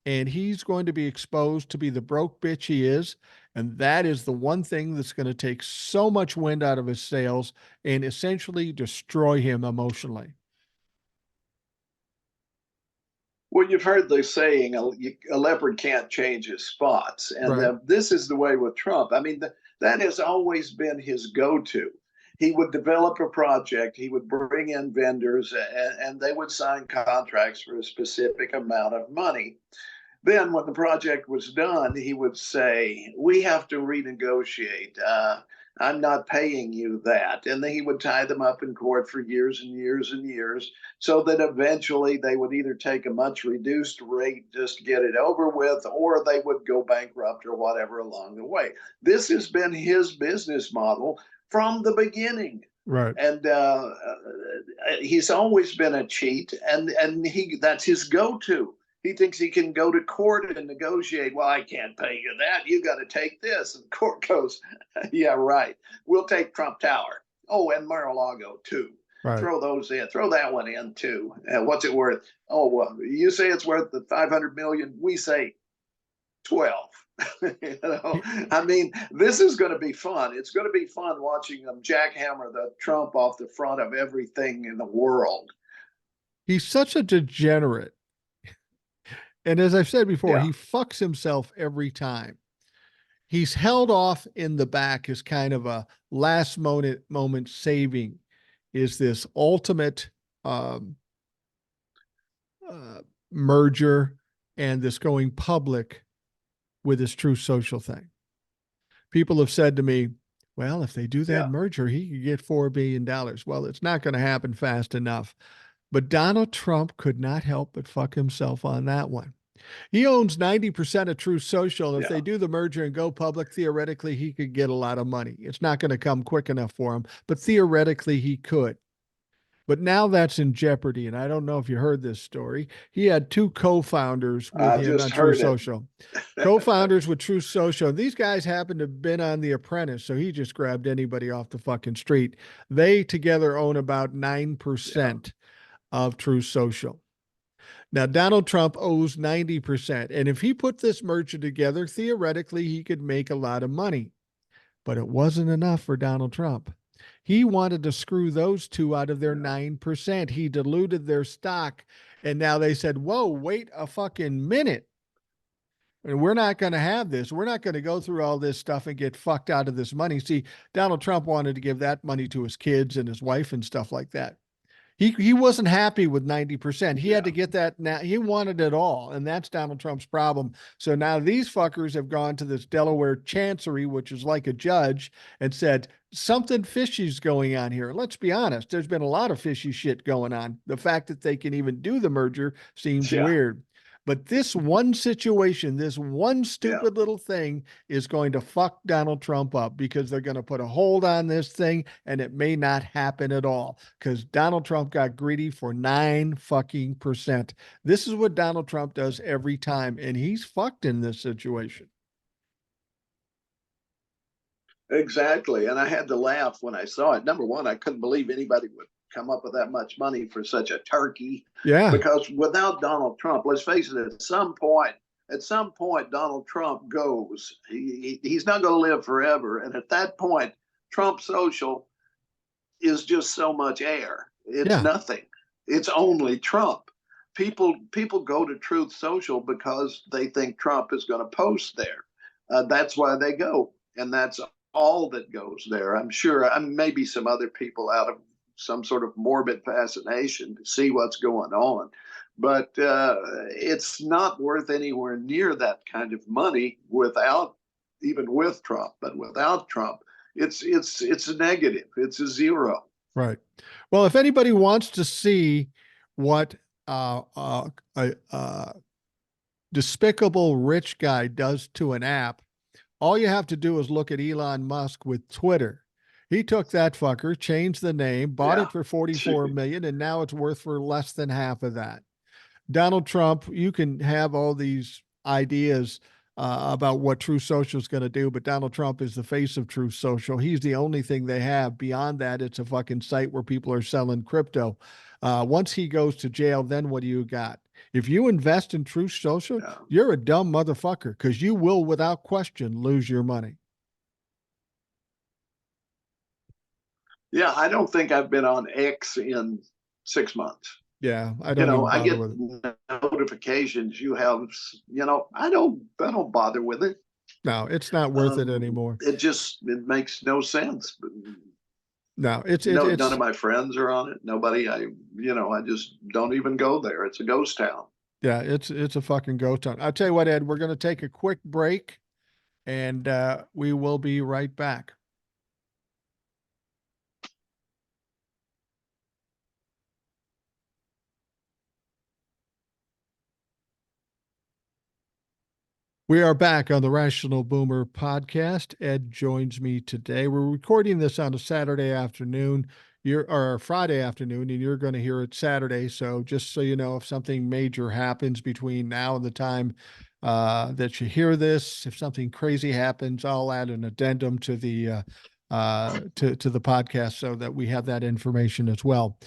and he's going to be exposed to be the broke bitch he is. And that is the one thing that's going to take so much wind out of his sails and essentially destroy him emotionally. Well, you've heard the saying, a leopard can't change his spots. And Right. this is the way with Trump. I mean, that has always been his go-to. He would develop a project, he would bring in vendors, and they would sign contracts for a specific amount of money. then when the project was done, he would say, we have to renegotiate. I'm not paying you that. And then he would tie them up in court for years and years and years, so that eventually they would either take a much reduced rate just to get it over with, or they would go bankrupt or whatever along the way. This has been his business model from the beginning. Right. And he's always been a cheat, and that's his go-to. He thinks he can go to court and negotiate. Well, I can't pay you that. You got to take this. And court goes, yeah, right. We'll take Trump Tower. Oh, and Mar-a-Lago too. Right. Throw those in. Throw that one in too. What's it worth? Oh, well, you say it's worth the 500 million. We say 12. You know, I mean, this is going to be fun. It's going to be fun watching them jackhammer the Trump off the front of everything in the world. He's such a degenerate. And as I've said before, Yeah. he fucks himself every time. He's held off in the back as kind of a last moment saving, is this ultimate merger and this going public with this Truth Social thing. People have said to me, well, if they do that merger, he could get $4 billion. Well, it's not going to happen fast enough. But Donald Trump could not help but fuck himself on that one. He owns 90% of Truth Social. And if they do the merger and go public, theoretically, he could get a lot of money. It's not going to come quick enough for him, but theoretically he could. But now that's in jeopardy. And I don't know if you heard this story. He had two co-founders with him on Truth Social. Co-founders with Truth Social. These guys happened to have been on The Apprentice, so he just grabbed anybody off the fucking street. They together own about 9% of Truth Social. Now, Donald Trump owes 90%. And if he put this merger together, theoretically, he could make a lot of money. But it wasn't enough for Donald Trump. He wanted to screw those two out of their 9%. He diluted their stock. And now they said, whoa, wait a fucking minute. And we're not going to have this. We're not going to go through all this stuff and get fucked out of this money. See, Donald Trump wanted to give that money to his kids and his wife and stuff like that. He wasn't happy with 90%. He had to get that now. He wanted it all. And that's Donald Trump's problem. So now these fuckers have gone to this Delaware Chancery, which is like a judge, and said, something fishy's going on here. Let's be honest. There's been a lot of fishy shit going on. The fact that they can even do the merger seems weird. But this one situation, this one stupid little thing is going to fuck Donald Trump up, because they're going to put a hold on this thing and it may not happen at all, because Donald Trump got greedy for 9%. This is what Donald Trump does every time, and he's fucked in this situation. Exactly. And I had to laugh when I saw it. Number one, I couldn't believe anybody would come up with that much money for such a turkey. Yeah. Because without Donald Trump, let's face it, at some point, Donald Trump goes. He's not going to live forever. And at that point, Trump Social is just so much air. It's nothing. It's only Trump. People go to Truth Social because they think Trump is going to post there. That's why they go. And that's all that goes there. I'm sure maybe some other people out of some sort of morbid fascination to see what's going on. But it's not worth anywhere near that kind of money even with Trump. But without Trump, it's a negative. It's a zero. Right. Well, if anybody wants to see what a despicable rich guy does to an app, all you have to do is look at Elon Musk with Twitter. He took that fucker, changed the name, bought it for $44 million, and now it's worth for less than half of that. Donald Trump, you can have all these ideas about what Truth Social is going to do, but Donald Trump is the face of Truth Social. He's the only thing they have. Beyond that, it's a fucking site where people are selling crypto. Once he goes to jail, then what do you got? If you invest in Truth Social, you're a dumb motherfucker, because you will, without question, lose your money. Yeah, I don't think I've been on X in 6 months. Yeah, I don't. I get notifications. You have, I don't bother with it. No, it's not worth it anymore. It makes no sense. No, it's none of my friends are on it. Nobody. I just don't even go there. It's a ghost town. Yeah, it's a fucking ghost town. I'll tell you what, Ed, we're going to take a quick break, and we will be right back. We are back on the Rational Boomer podcast. Ed joins me today. We're recording this on a Saturday afternoon, or Friday afternoon, and you're going to hear it Saturday. So just so you know, if something major happens between now and the time that you hear this, if something crazy happens, I'll add an addendum to the to the podcast so that we have that information as well.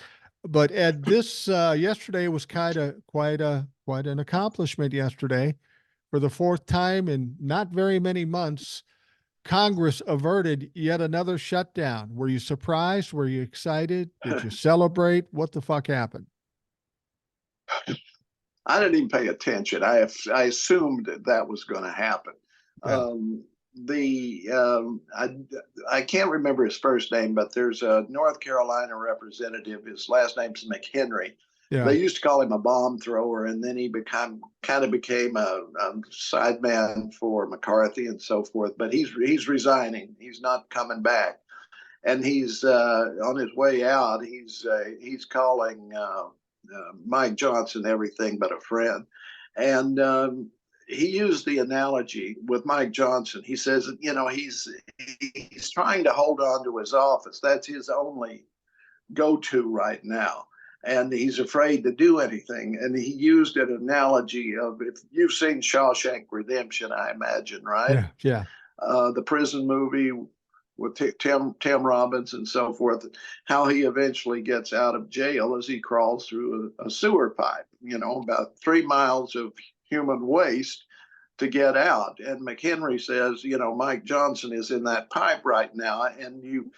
But Ed, this yesterday was kind of quite an accomplishment yesterday. For the fourth time in not very many months, Congress averted yet another shutdown. Were you surprised? Were you excited? Did you celebrate? What the fuck happened? I didn't even pay attention. I assumed that was going to happen. Yeah. I can't remember his first name, but there's a North Carolina representative. His last name's McHenry. Yeah. They used to call him a bomb thrower, and then he became a sideman for McCarthy and so forth. But he's resigning. He's not coming back, and he's on his way out. He's calling Mike Johnson everything but a friend, and he used the analogy with Mike Johnson. He says, he's trying to hold on to his office. That's his only go-to right now. And he's afraid to do anything. And he used an analogy of, if you've seen Shawshank Redemption, I imagine, right? Yeah. Yeah. The prison movie with Tim Robbins and so forth, how he eventually gets out of jail as he crawls through a sewer pipe, about 3 miles of human waste to get out. And McHenry says, Mike Johnson is in that pipe right now, and you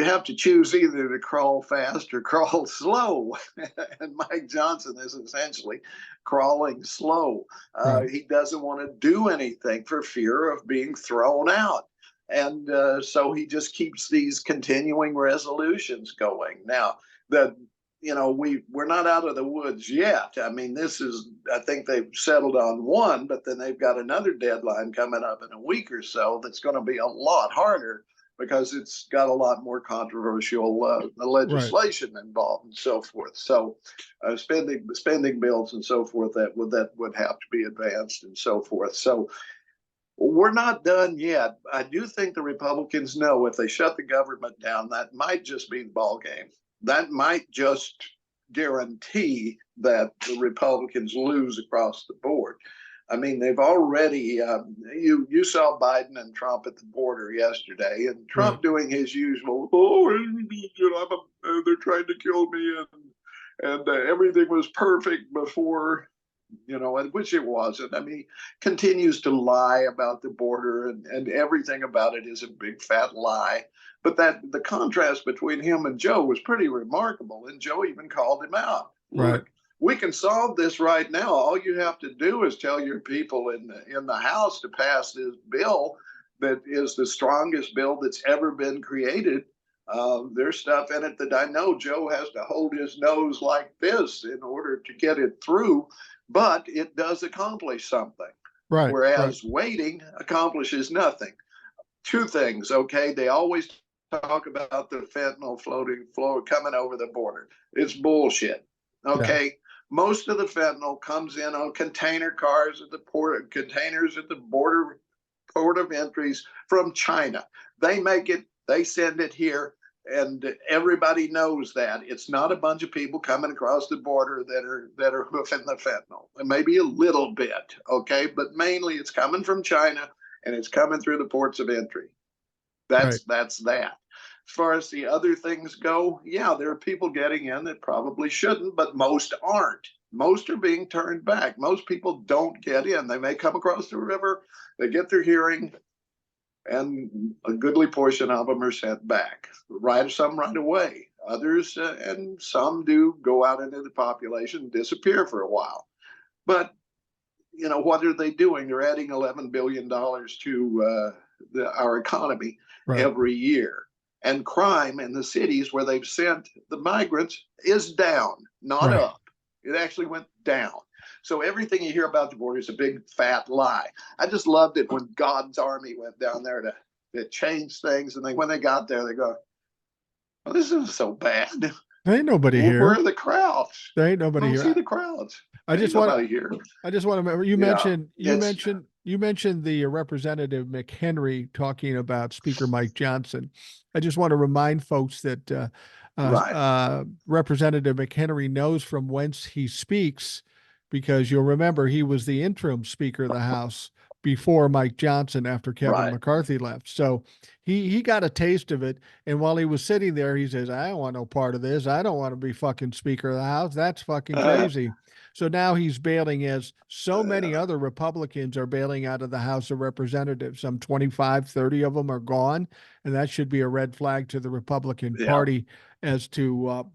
have to choose either to crawl fast or crawl slow. And Mike Johnson is essentially crawling slow. Right. He doesn't want to do anything for fear of being thrown out. And so he just keeps these continuing resolutions going. Now, we're not out of the woods yet. I mean, I think they've settled on one, but then they've got another deadline coming up in a week or so that's going to be a lot harder because it's got a lot more controversial legislation involved and so forth. So spending bills and so forth that would have to be advanced and so forth. So we're not done yet. I do think the Republicans know if they shut the government down, that might just be the ball game. That might just guarantee that the Republicans lose across the board. I mean, they've already, you saw Biden and Trump at the border yesterday, and Trump doing his usual, they're trying to kill me, and everything was perfect before, which it wasn't. I mean, he continues to lie about the border, and everything about it is a big fat lie. But the contrast between him and Joe was pretty remarkable, and Joe even called him out. Right. Look, we can solve this right now. All you have to do is tell your people in the House to pass this bill that is the strongest bill that's ever been created. There's stuff in it that I know Joe has to hold his nose like this in order to get it through, but it does accomplish something. Right. Whereas waiting accomplishes nothing. Two things, okay? They always talk about the fentanyl coming over the border. It's bullshit, okay? Yeah. Most of the fentanyl comes in on container cars at the port, containers at the border, port of entries from China. They make it, they send it here, and everybody knows that. It's not a bunch of people coming across the border that are hoofing the fentanyl. Maybe a little bit, okay? But mainly it's coming from China, and it's coming through the ports of entry. That's that. As far as the other things go, yeah, there are people getting in that probably shouldn't, but most aren't. Most are being turned back. Most people don't get in. They may come across the river, they get their hearing, and a goodly portion of them are sent back. Some right away. Others, and some do go out into the population and disappear for a while. But, what are they doing? They're adding $11 billion to our economy every year. And crime in the cities where they've sent the migrants is down, not up. It actually went down. So everything you hear about the border is a big fat lie. I just loved it when God's army went down there to change things. And when they got there, they go, well, this isn't so bad. There ain't nobody Where here. are the crowds? There ain't I nobody don't here. see the crowds. I Ain't just want nobody here. I just want to remember Yeah, you mentioned the Representative McHenry talking about Speaker Mike Johnson. I just want to remind folks that right. Representative McHenry knows from whence he speaks, because you'll remember he was the interim Speaker of the House before Mike Johnson after Kevin Right. McCarthy left. So he got a taste of it. And while he was sitting there, he says, I don't want no part of this. I don't want to be fucking Speaker of the House. That's fucking crazy. So now he's bailing, as so many other Republicans are bailing out of the House of Representatives. Some 25, 30 of them are gone. And that should be a red flag to the Republican Party as to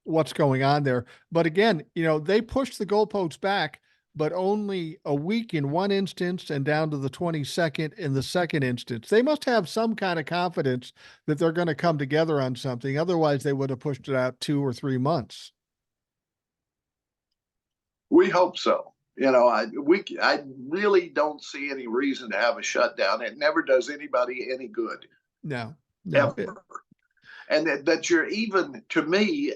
what's going on there. But again, they pushed the goalposts back, but only a week in one instance and down to the 22nd in the second instance. They must have some kind of confidence that they're going to come together on something. Otherwise, they would have pushed it out 2 or 3 months. We hope so. I really don't see any reason to have a shutdown. It never does anybody any good. No. Ever. And that you're even, to me,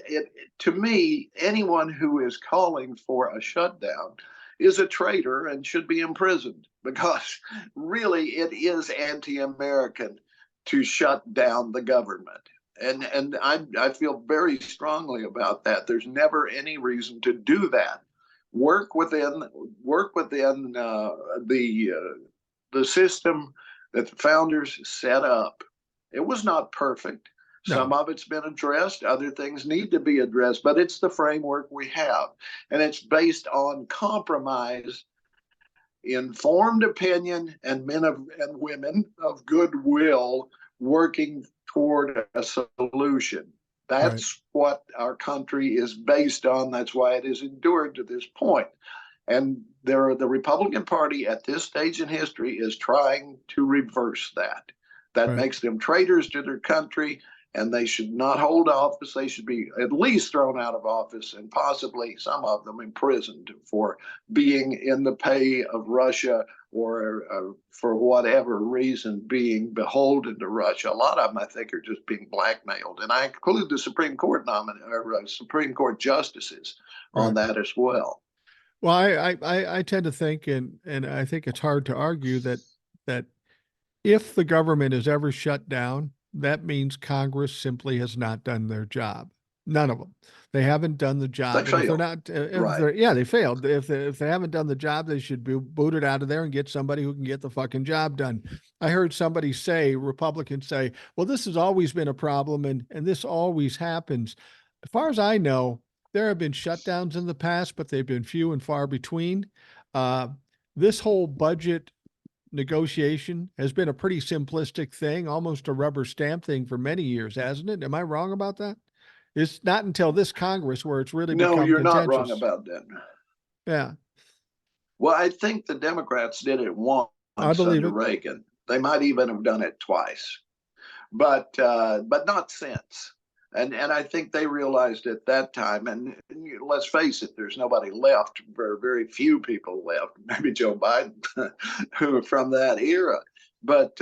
anyone who is calling for a shutdown is a traitor and should be imprisoned, because really it is anti-American to shut down the government. And I feel very strongly about that. There's never any reason to do that. Work within the system that the founders set up. It was not perfect. No. Some of it's been addressed. Other things need to be addressed, but it's the framework we have. And it's based on compromise, informed opinion, and men and women of goodwill working toward a solution. That's what our country is based on. That's why it has endured to this point. And the Republican Party at this stage in history is trying to reverse that. That makes them traitors to their country, and they should not hold office. They should be at least thrown out of office, and possibly some of them imprisoned for being in the pay of Russia, or for whatever reason being beholden to Russia. A lot of them, I think, are just being blackmailed, and I include the Supreme Court Supreme Court justices on that as well. Well, I tend to think, and I think it's hard to argue that if the government is ever shut down, that means Congress simply has not done their job. None of them. They haven't done the job. They failed. If they're not, they failed. If they haven't done the job, they should be booted out of there and get somebody who can get the fucking job done. I heard somebody say, Republicans say, well, this has always been a problem, and this always happens. As far as I know, there have been shutdowns in the past, but they've been few and far between. This whole budget negotiation has been a pretty simplistic thing, almost a rubber stamp thing for many years, hasn't it? Am I wrong about that? It's not until this Congress where it's really become you're contentious. not wrong about that. Yeah. Well, I think the Democrats did it once under Reagan. They might even have done it twice, but not since. And I think they realized at that time, and let's face it, there's nobody left, very few people left, maybe Joe Biden, who from that era. But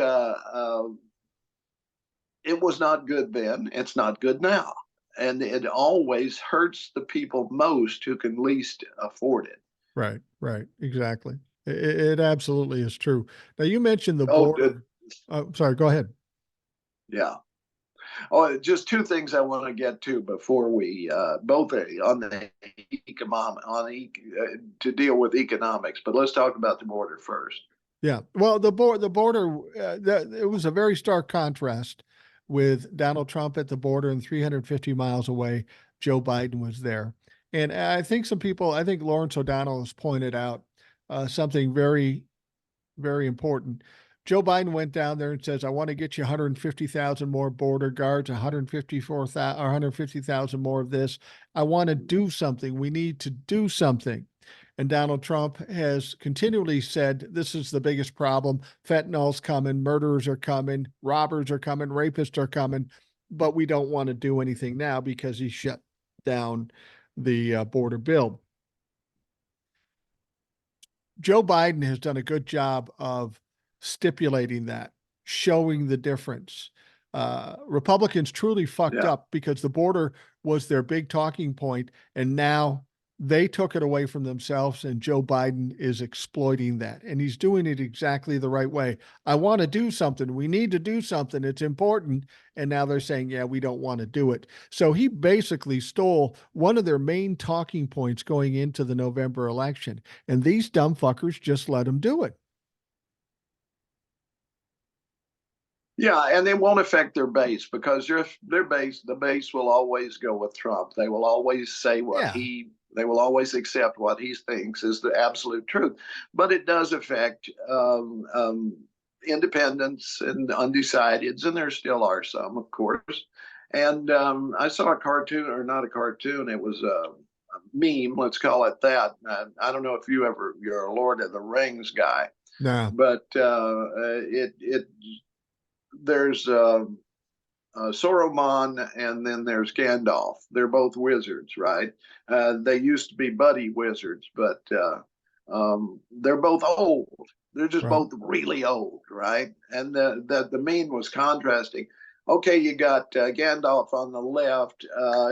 it was not good then. It's not good now. And it always hurts the people most who can least afford it. Right. Exactly. It absolutely is true. Now, you mentioned the border. Sorry, go ahead. Yeah. Just two things I want to get to before we both on the to deal with economics. But let's talk about the border first. Yeah. Well, the border, it was a very stark contrast with Donald Trump at the border, and 350 miles away, Joe Biden was there. And I think Lawrence O'Donnell has pointed out something very, very important. Joe Biden went down there and says, I want to get you 150,000 more border guards, 150,000 more of this. I want to do something. We need to do something. And Donald Trump has continually said, this is the biggest problem. Fentanyl's coming, murderers are coming, robbers are coming, rapists are coming, but we don't want to do anything now because he shut down the border bill. Joe Biden has done a good job of stipulating that, showing the difference. Republicans truly fucked Yeah. up because the border was their big talking point, and now they took it away from themselves, and Joe Biden is exploiting that. And he's doing it exactly the right way. I want to do something. We need to do something. It's important. And now they're saying, yeah, we don't want to do it. So he basically stole one of their main talking points going into the November election. And these dumb fuckers just let him do it. Yeah, and it won't affect their base because their base, the base will always go with Trump. They will always say Yeah. they will always accept what he thinks is the absolute truth. But it does affect independents and undecideds, and there still are some, of course. And I saw a cartoon, or not a cartoon, it was a meme, let's call it that. I don't know if you're a Lord of the Rings guy, No. but it there's Saruman and then there's Gandalf. They're both wizards, right? They used to be buddy wizards, but they're both old. They're just Right. both really old, right? And the meme was contrasting. Okay, you got Gandalf on the left.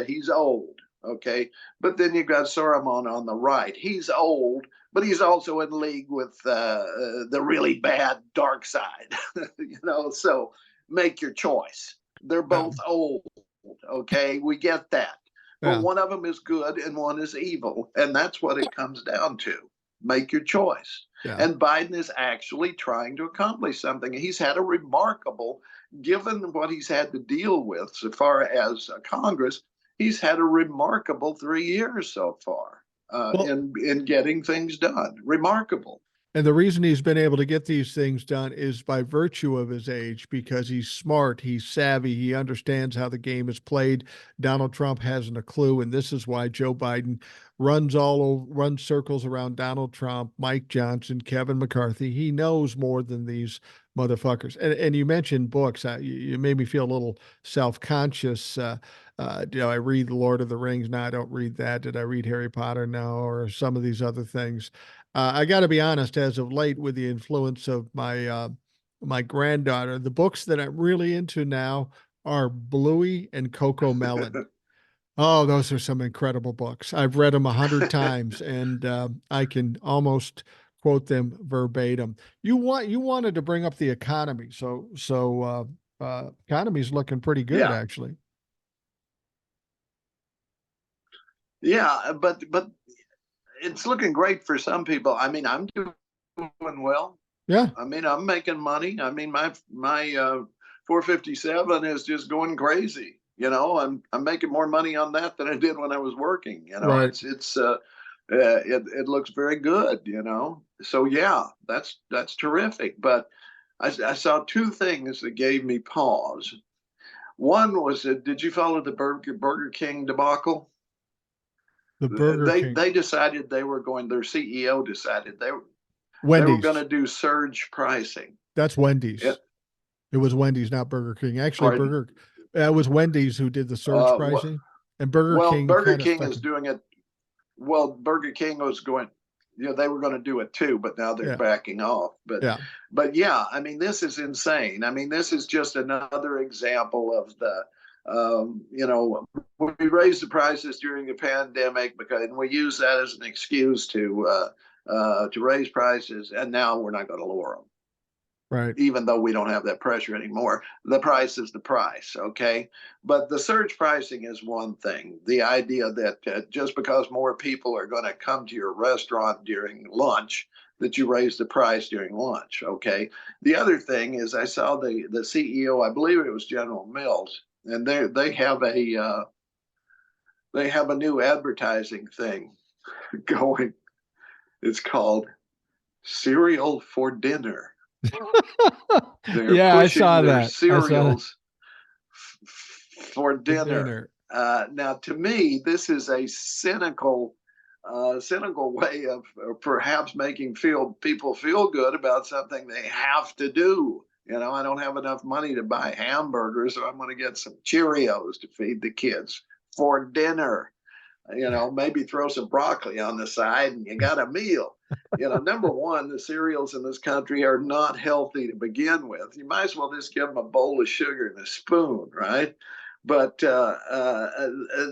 He's old, okay, but then you got Saruman on the right. He's old, but he's also in league with the really bad dark side, So make your choice. They're Yeah. both old. Okay, we get that. But Yeah. one of them is good and one is evil. And that's what it comes down to. Make your choice. Yeah. And Biden is actually trying to accomplish something. He's had a remarkable, given what he's had to deal with so far as Congress, he's had a remarkable 3 years so far Well, in getting things done. Remarkable. and the reason he's been able to get these things done is by virtue of his age, because he's smart, he's savvy, he understands how the game is played. Donald Trump hasn't a clue, and this is why Joe Biden runs circles around Donald Trump, Mike Johnson, Kevin McCarthy. He knows more than these motherfuckers. And you mentioned books. You made me feel a little self-conscious. I read The Lord of the Rings? No, I don't read that. Did I read Harry Potter? No, or some of these other things. I got to be honest, as of late, with the influence of my granddaughter, the books that I'm really into now are Bluey and Coco Melon. Oh, those are some incredible books. I've read them 100 times, and I can almost quote them verbatim. You wanted to bring up the economy, so economy's looking pretty good, Yeah. actually. Yeah, but it's looking great for some people. I mean, I'm doing well. Yeah, I mean, I'm making money. I mean, my 457 is just going crazy. I'm making more money on that than I did when I was working. right. It looks very good. So yeah, that's terrific. But I saw two things that gave me pause. One was, did you follow the Burger King debacle? The Burger King, They decided they were going. Their CEO decided they were going Wendy's. to do surge pricing. That's Wendy's. It, It was Wendy's, not Burger King. Actually, pardon. it was Wendy's who did the surge pricing, and Burger Well, King Burger kind of King stuck is it. doing it. Well, Burger King was going. They were going to do it too, but now they're Yeah, backing off. yeah, But yeah, I mean, this is insane. I mean, this is just another example of we raised the prices during the pandemic and we use that as an excuse to raise prices, and now we're not going to lower them, right. even though we don't have that pressure anymore. The price is the price, okay? But the surge pricing is one thing. The idea that just because more people are going to come to your restaurant during lunch, that you raise the price during lunch, okay? The other thing is, I saw the CEO, I believe it was General Mills, and they have a new advertising thing going. It's called cereal for dinner. They're Yeah, I pushing saw their that. I saw that cereals for for dinner. dinner. Now, to me, this is a cynical way of perhaps making people feel good about something they have to do. I don't have enough money to buy hamburgers, so I'm going to get some Cheerios to feed the kids for dinner. maybe throw some broccoli on the side and you got a meal. Number one, the cereals in this country are not healthy to begin with. You might as well just give them a bowl of sugar and a spoon, right? But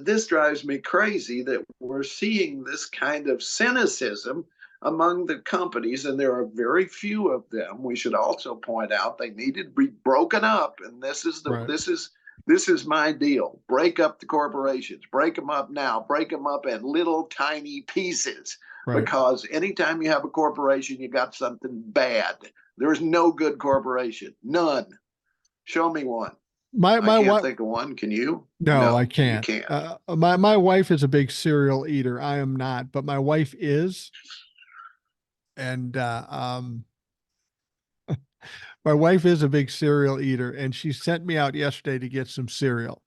this drives me crazy that we're seeing this kind of cynicism among the companies, and there are very few of them. We should also point out they needed to be broken up, and Right. this is my deal. Break up the corporations, break them up now, break them up in little tiny pieces. Right. Because anytime you have a corporation, you got something bad. There's no good corporation, none. Show me one. I My can't wife. think of one. Can you? No, I No, you can't. can't. My wife is a big cereal eater. I am not, but my wife is, and my wife is a big cereal eater, and she sent me out yesterday to get some cereal.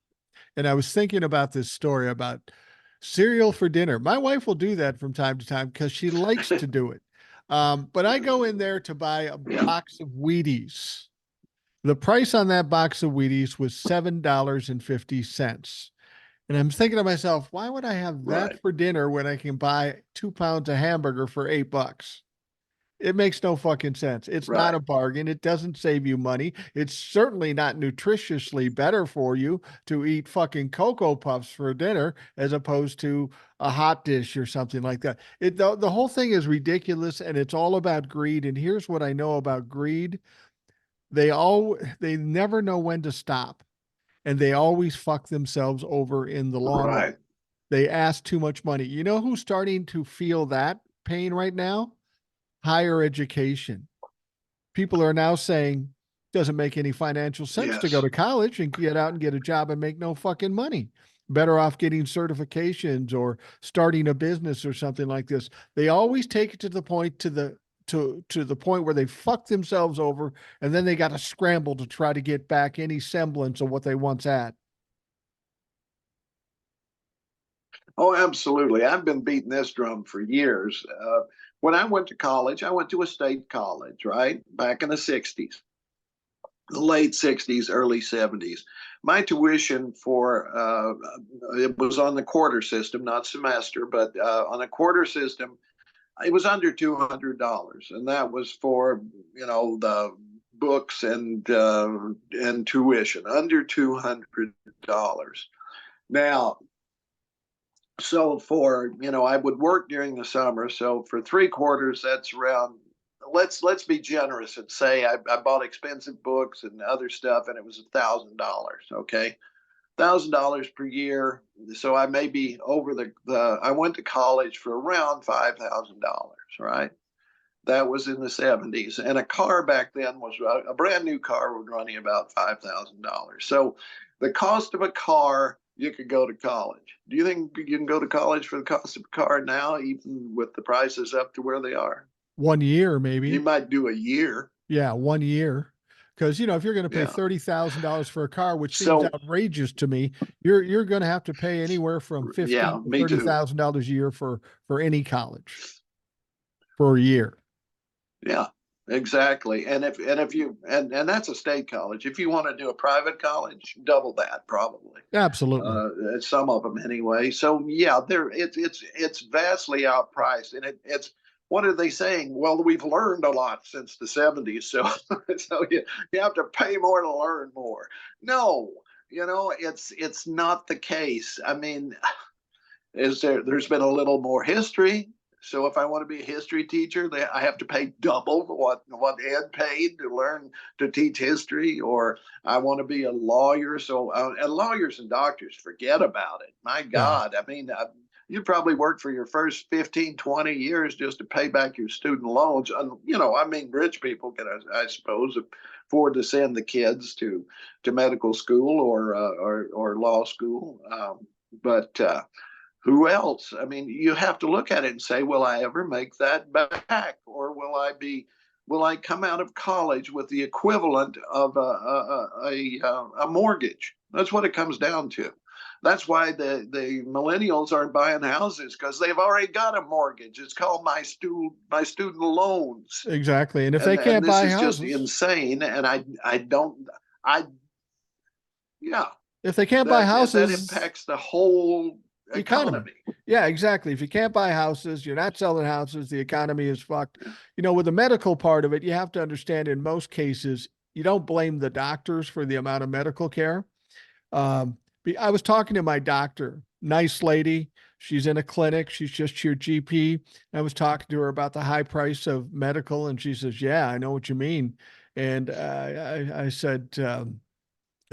And I was thinking about this story about cereal for dinner. My wife will do that from time to time because she likes to do it. But I go in there to buy a Yeah, box of Wheaties. The price on that box of Wheaties was $7.50. And I'm thinking to myself, why would I have that right, for dinner when I can buy 2 pounds of hamburger for $8? It makes no fucking sense. It's not right. a bargain. It doesn't save you money. It's certainly not nutritiously better for you to eat fucking Cocoa Puffs for dinner as opposed to a hot dish or something like that. The whole thing is ridiculous and it's all about greed. And here's what I know about greed. They never know when to stop and they always fuck themselves over in the long run. Right. They ask too much money. You know who's starting to feel that pain right now? Higher education. People are now saying doesn't make any financial sense to go Yes. to college and get out and get a job and make no fucking money. Better off getting certifications or starting a business or something like this. They always take it to the point to the point where they fuck themselves over and then they got to scramble to try to get back any semblance of what they once had. Oh, absolutely. I've been beating this drum for years. When I went to college, I went to a state college, right? Back in the 60s, the late 60s, early 70s. My tuition it was on the quarter system, not semester, but on a quarter system, it was under $200. And that was for, the books and tuition, under $200. Now, so I would work during the summer. So for 3 quarters, that's around, let's be generous and say I bought expensive books and other stuff and it was $1,000. Okay. $1,000 per year. So I may be over I went to college for around $5,000, right? That was in the 70s. And a car back then was a brand new car was running about $5,000. So the cost of a car, you could go to college. Do you think you can go to college for the cost of a car now, even with the prices up to where they are? 1 year, You maybe. might do a year. Yeah, 1 year. Because if you're going to pay Yeah. $30,000 for a car, which seems So, outrageous to me, you're going to have to pay anywhere from yeah, fifteen to me thirty too. thousand dollars a year for any college for a year. Yeah, exactly. And that's a state college. If you want to do a private college, double that probably. Absolutely. Some of them anyway. So yeah, it's vastly outpriced, and it's what are they saying? Well, we've learned a lot since the 70s, so so you have to pay more to learn more. No, it's not the case. I mean, there's been a little more history. So if I want to be a history teacher, I have to pay double what Ed paid to learn to teach history. Or I want to be a lawyer. So and lawyers and doctors, forget about it. My Yeah. God, I mean, you probably worked for your first 15, 20 years just to pay back your student loans. And, I mean, rich people can, I suppose, afford to send the kids to medical school or law school. But who else? I mean, you have to look at it and say, will I ever make that back? Or will I come out of college with the equivalent of a mortgage? That's what it comes down to. That's why the millennials aren't buying houses because they've already got a mortgage. It's called my student loans. Exactly. And if they And can't this buy is just houses, insane. And I don't, I, yeah, if they can't buy that houses, impacts the whole economy. economy. Yeah, exactly. If you can't buy houses, you're not selling houses, the economy is fucked. You know, with the medical part of it, you have to understand in most cases, you don't blame the doctors for the amount of medical care. Um, I was talking to my doctor, nice lady. She's in a clinic. She's just your GP. I was talking to her about the high price of medical, and she says, "Yeah, I know what you mean." And I said,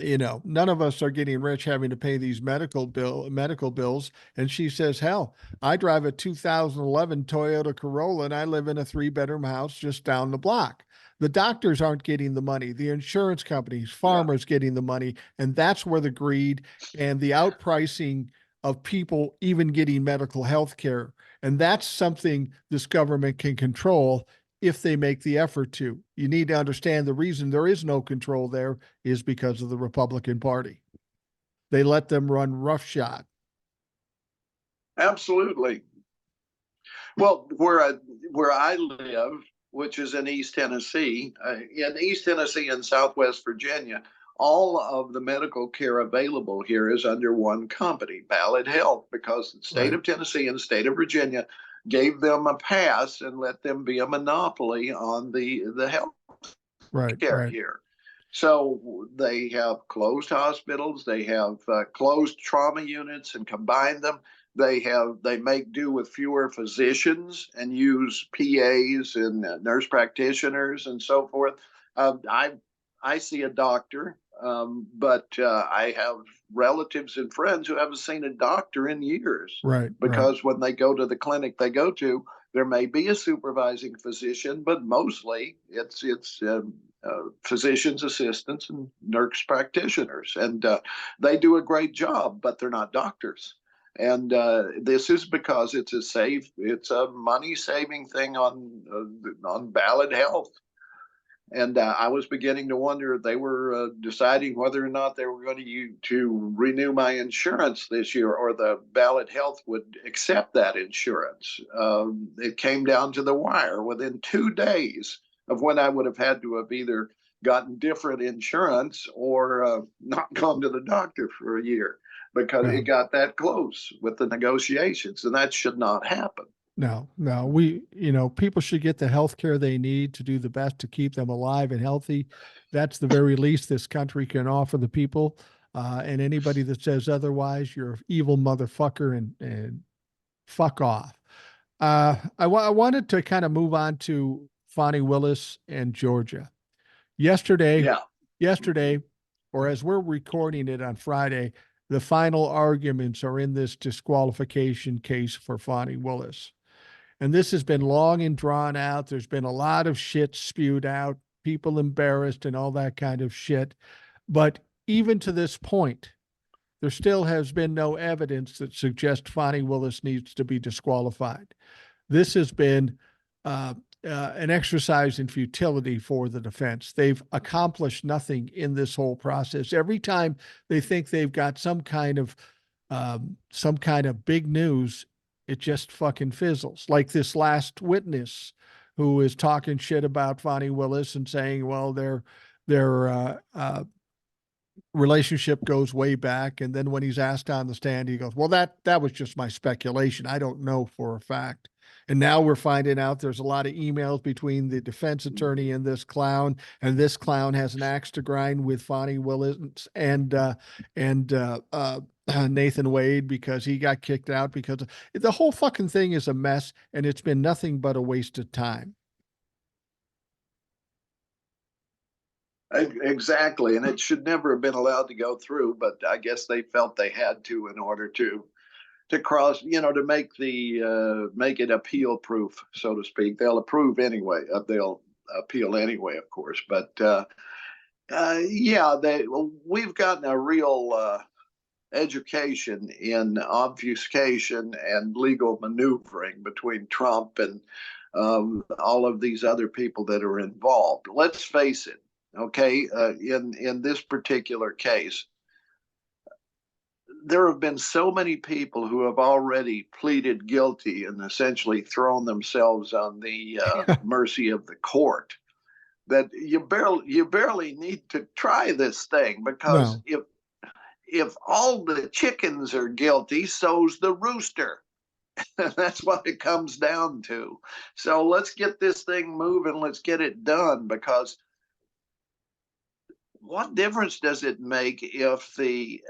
you know, none of us are getting rich having to pay these medical bills. And she says, hell, I drive a 2011 Toyota Corolla and I live in a 3-bedroom house just down the block. The doctors aren't getting the money, the insurance companies, Yeah, farmers getting the money. And that's where the greed and the outpricing of people even getting medical health care. And that's something this government can control if they make the effort to. You need to understand the reason there is no control there is because of the Republican Party. They let them run roughshod. absolutely. Well, where I live, which is in East Tennessee, and Southwest Virginia, all of the medical care available here is under one company, Ballad Health, because the state Right, of Tennessee and the state of Virginia gave them a pass and let them be a monopoly on the health right, care right. here. So they have closed hospitals, they have closed trauma units and combined them. They make do with fewer physicians and use PAs and nurse practitioners and so forth. I see a doctor, but I have relatives and friends who haven't seen a doctor in years Right, right. because when they go to the clinic they go to, there may be a supervising physician, but mostly it's physicians assistants and nurse practitioners, and they do a great job, but they're not doctors. And this is because it's a money saving thing on Ballad Health. And I was beginning to wonder if they were deciding whether or not they were going to renew my insurance this year, or the Ballad Health would accept that insurance. It came down to the wire within 2 days of when I would have had to have either gotten different insurance or not gone to the doctor for a year, because Yeah. it got that close with the negotiations, and that should not happen. No, no, you know, people should get the health care they need to do the best to keep them alive and healthy. That's the very least this country can offer the people. And anybody that says otherwise, you're an evil motherfucker and fuck off. I wanted to kind of move on to Fani Willis and Georgia. Yesterday, Yeah. yesterday, or as we're recording it on Friday, the final arguments are in this disqualification case for Fani Willis. And this has been long and drawn out. There's been a lot of shit spewed out, people embarrassed, and all that kind of shit. But even to this point, there still has been no evidence that suggests Fani Willis needs to be disqualified. This has been an exercise in futility for the defense. They've accomplished nothing in this whole process. Every time they think they've got some kind of big news, it just fucking fizzles. Like this last witness who is talking shit about Fani Willis and saying, well, their relationship goes way back. And then when he's asked on the stand, he goes, well, that was just my speculation. I don't know for a fact. And now we're finding out there's a lot of emails between the defense attorney and this clown has an axe to grind with Fani Willis and Nathan Wade, because he got kicked out, because the whole fucking thing is a mess and it's been nothing but a waste of time. Exactly, and it should never have been allowed to go through, but I guess they felt they had to in order to cross, to make it appeal proof, so to speak. They'll approve anyway. They'll appeal anyway, of course. But yeah, we've gotten a real education in obfuscation and legal maneuvering between Trump and all of these other people that are involved. Let's face it. Okay, in this particular case, there have been so many people who have already pleaded guilty and essentially thrown themselves on the mercy of the court, that you barely need to try this thing, because No. if all the chickens are guilty, so's the rooster. That's what it comes down to. So let's get this thing moving. Let's get it done, because what difference does it make if the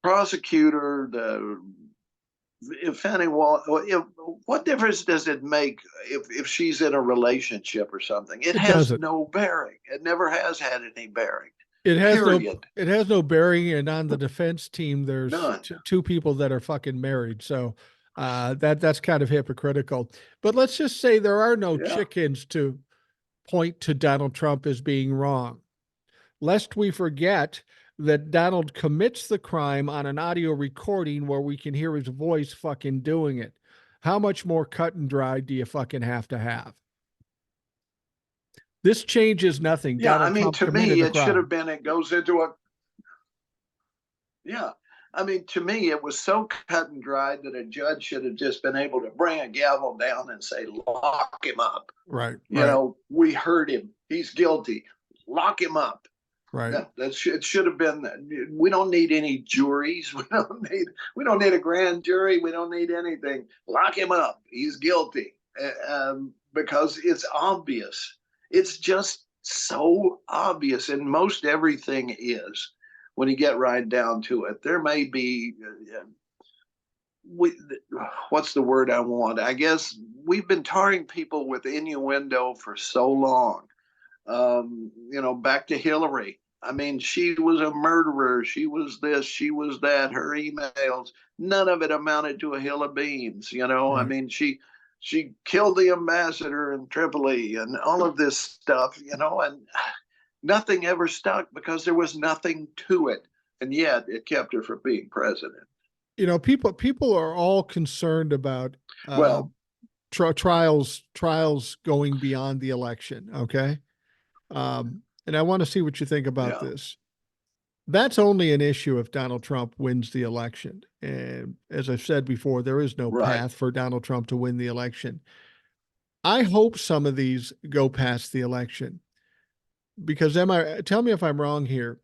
prosecutor, if Fani Willis, what difference does it make if she's in a relationship or something? It It has doesn't. no bearing. It never has had any bearing. It has no Period. it has no bearing, and on the defense team, there's None. two people that are fucking married. So that's kind of hypocritical. But let's just say there are no Yeah. chickens to point to Donald Trump as being wrong. Lest we forget that Donald commits the crime on an audio recording where we can hear his voice fucking doing it. How much more cut and dry do you fucking have to have? This changes nothing. Yeah. I Donald mean, Trump to committed me, a it should have crime. been, it goes into a, yeah. I mean, to me, it was so cut and dried that a judge should have just been able to bring a gavel down and say, lock him up. Right, You know, we heard him. He's guilty. Lock him up. right. Yeah, it should have been. We don't need any juries. We don't need a grand jury. We don't need anything. Lock him up. He's guilty, because it's obvious. It's just so obvious, and most everything is. When you get right down to it, there may be. What's the word I want? I guess we've been tarring people with innuendo for so long. Back to Hillary. I mean, she was a murderer. She was this, she was that. Her emails, none of it amounted to a hill of beans. I Right. mean, she killed the ambassador in Tripoli and all of this stuff, and nothing ever stuck because there was nothing to it. And yet it kept her from being president. People are all concerned about Well, trials going beyond the election. Okay. And I want to see what you think about yeah, this. That's only an issue if Donald Trump wins the election. And as I've said before, there is no right. path for Donald Trump to win the election. I hope some of these go past the election because tell me if I'm wrong here.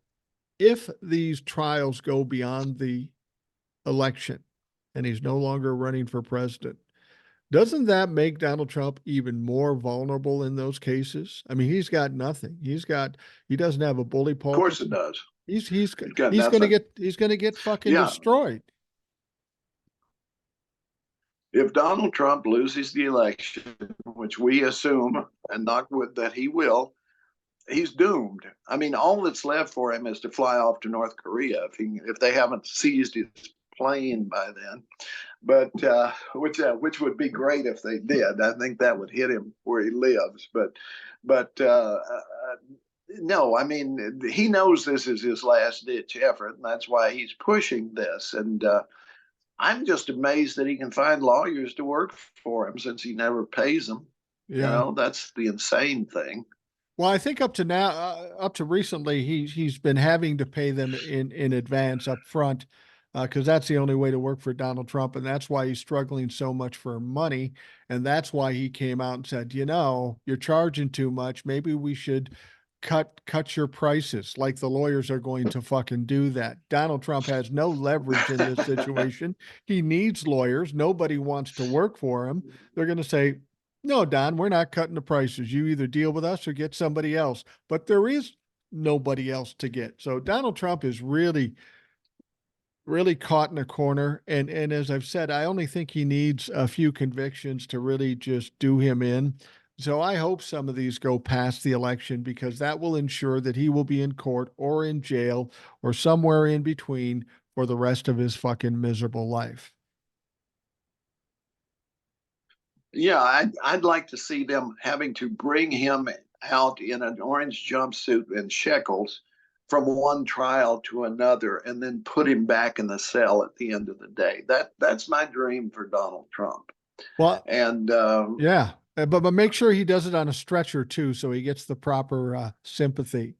If these trials go beyond the election and he's no longer running for president, doesn't that make Donald Trump even more vulnerable in those cases? I mean, he's got nothing. He doesn't have a bully Of course pulpit. it does. He's Got he's gonna nothing. get fucking Yeah. destroyed. If Donald Trump loses the election, which we assume and knock wood that he will, he's doomed. I mean, all that's left for him is to fly off to North Korea if they haven't seized his plane by then. But which would be great if they did. I think that would hit him where he lives. But no, I mean, he knows this is his last ditch effort, and that's why he's pushing this. And I'm just amazed that he can find lawyers to work for him since he never pays them. Yeah. That's the insane thing. Well, I think up to now, up to recently, he's been having to pay them in advance up front, because that's the only way to work for Donald Trump, and that's why he's struggling so much for money, and that's why he came out and said, you're charging too much. Maybe we should cut your prices. Like the lawyers are going to fucking do that. Donald Trump has no leverage in this situation. He needs lawyers. Nobody wants to work for him. They're going to say, no, Don, we're not cutting the prices. You either deal with us or get somebody else. But there is nobody else to get. So Donald Trump is really, really caught in a corner. And as I've said, I only think he needs a few convictions to really just do him in. So I hope some of these go past the election because that will ensure that he will be in court or in jail or somewhere in between for the rest of his fucking miserable life. Yeah, I'd like to see them having to bring him out in an orange jumpsuit and shekels from one trial to another and then put him back in the cell at the end of the day. That's my dream for Donald Trump. Well, and yeah, but make sure he does it on a stretcher too, so he gets the proper sympathy.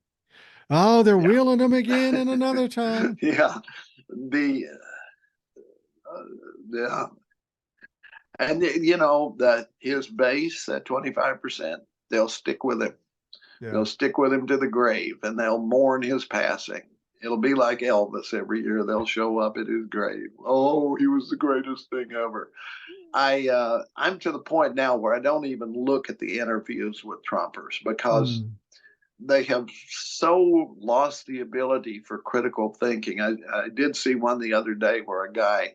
Oh, they're wheeling him again in another time. Yeah, yeah, and that his base at 25%, they'll stick with him. Yeah. They'll stick with him to the grave, and they'll mourn his passing. It'll be like Elvis every year. They'll show up at his grave. Oh, he was the greatest thing ever. I'm to the point now where I don't even look at the interviews with Trumpers because Mm, they have so lost the ability for critical thinking. I did see one the other day where a guy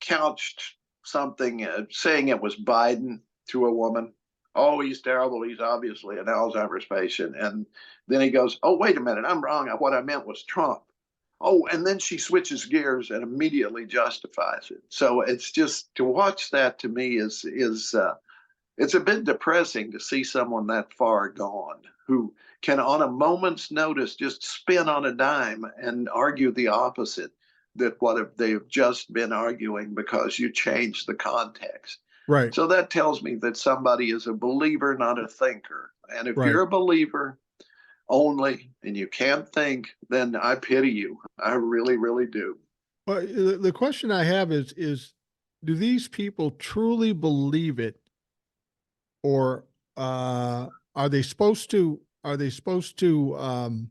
couched something saying it was Biden to a woman. Oh, he's terrible. He's obviously an Alzheimer's patient. And then he goes, oh, wait a minute. I'm wrong. What I meant was Trump. Oh, and then she switches gears and immediately justifies it. So it's just to watch that to me is it's a bit depressing to see someone that far gone who can, on a moment's notice, just spin on a dime and argue the opposite that what they've just been arguing because you changed the context. right, So that tells me that somebody is a believer, not a thinker. And if right. you're a believer only and you can't think, then I pity you. I really, really do. Well, the question I have is do these people truly believe it, or are they supposed to? Are they supposed to?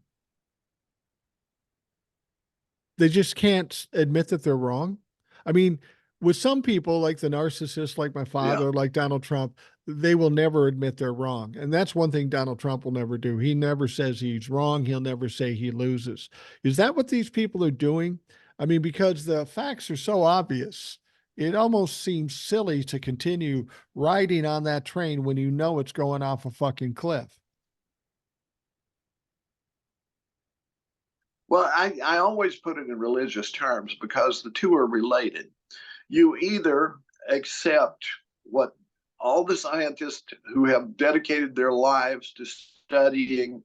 They just can't admit that they're wrong. I mean, with some people, like the narcissist, like my Yeah. father, like Donald Trump, they will never admit they're wrong. And that's one thing Donald Trump will never do. He never says he's wrong. He'll never say he loses. Is that what these people are doing? I mean, because the facts are so obvious, it almost seems silly to continue riding on that train when you know it's going off a fucking cliff. Well, I always put it in religious terms because the two are related. You either accept what all the scientists who have dedicated their lives to studying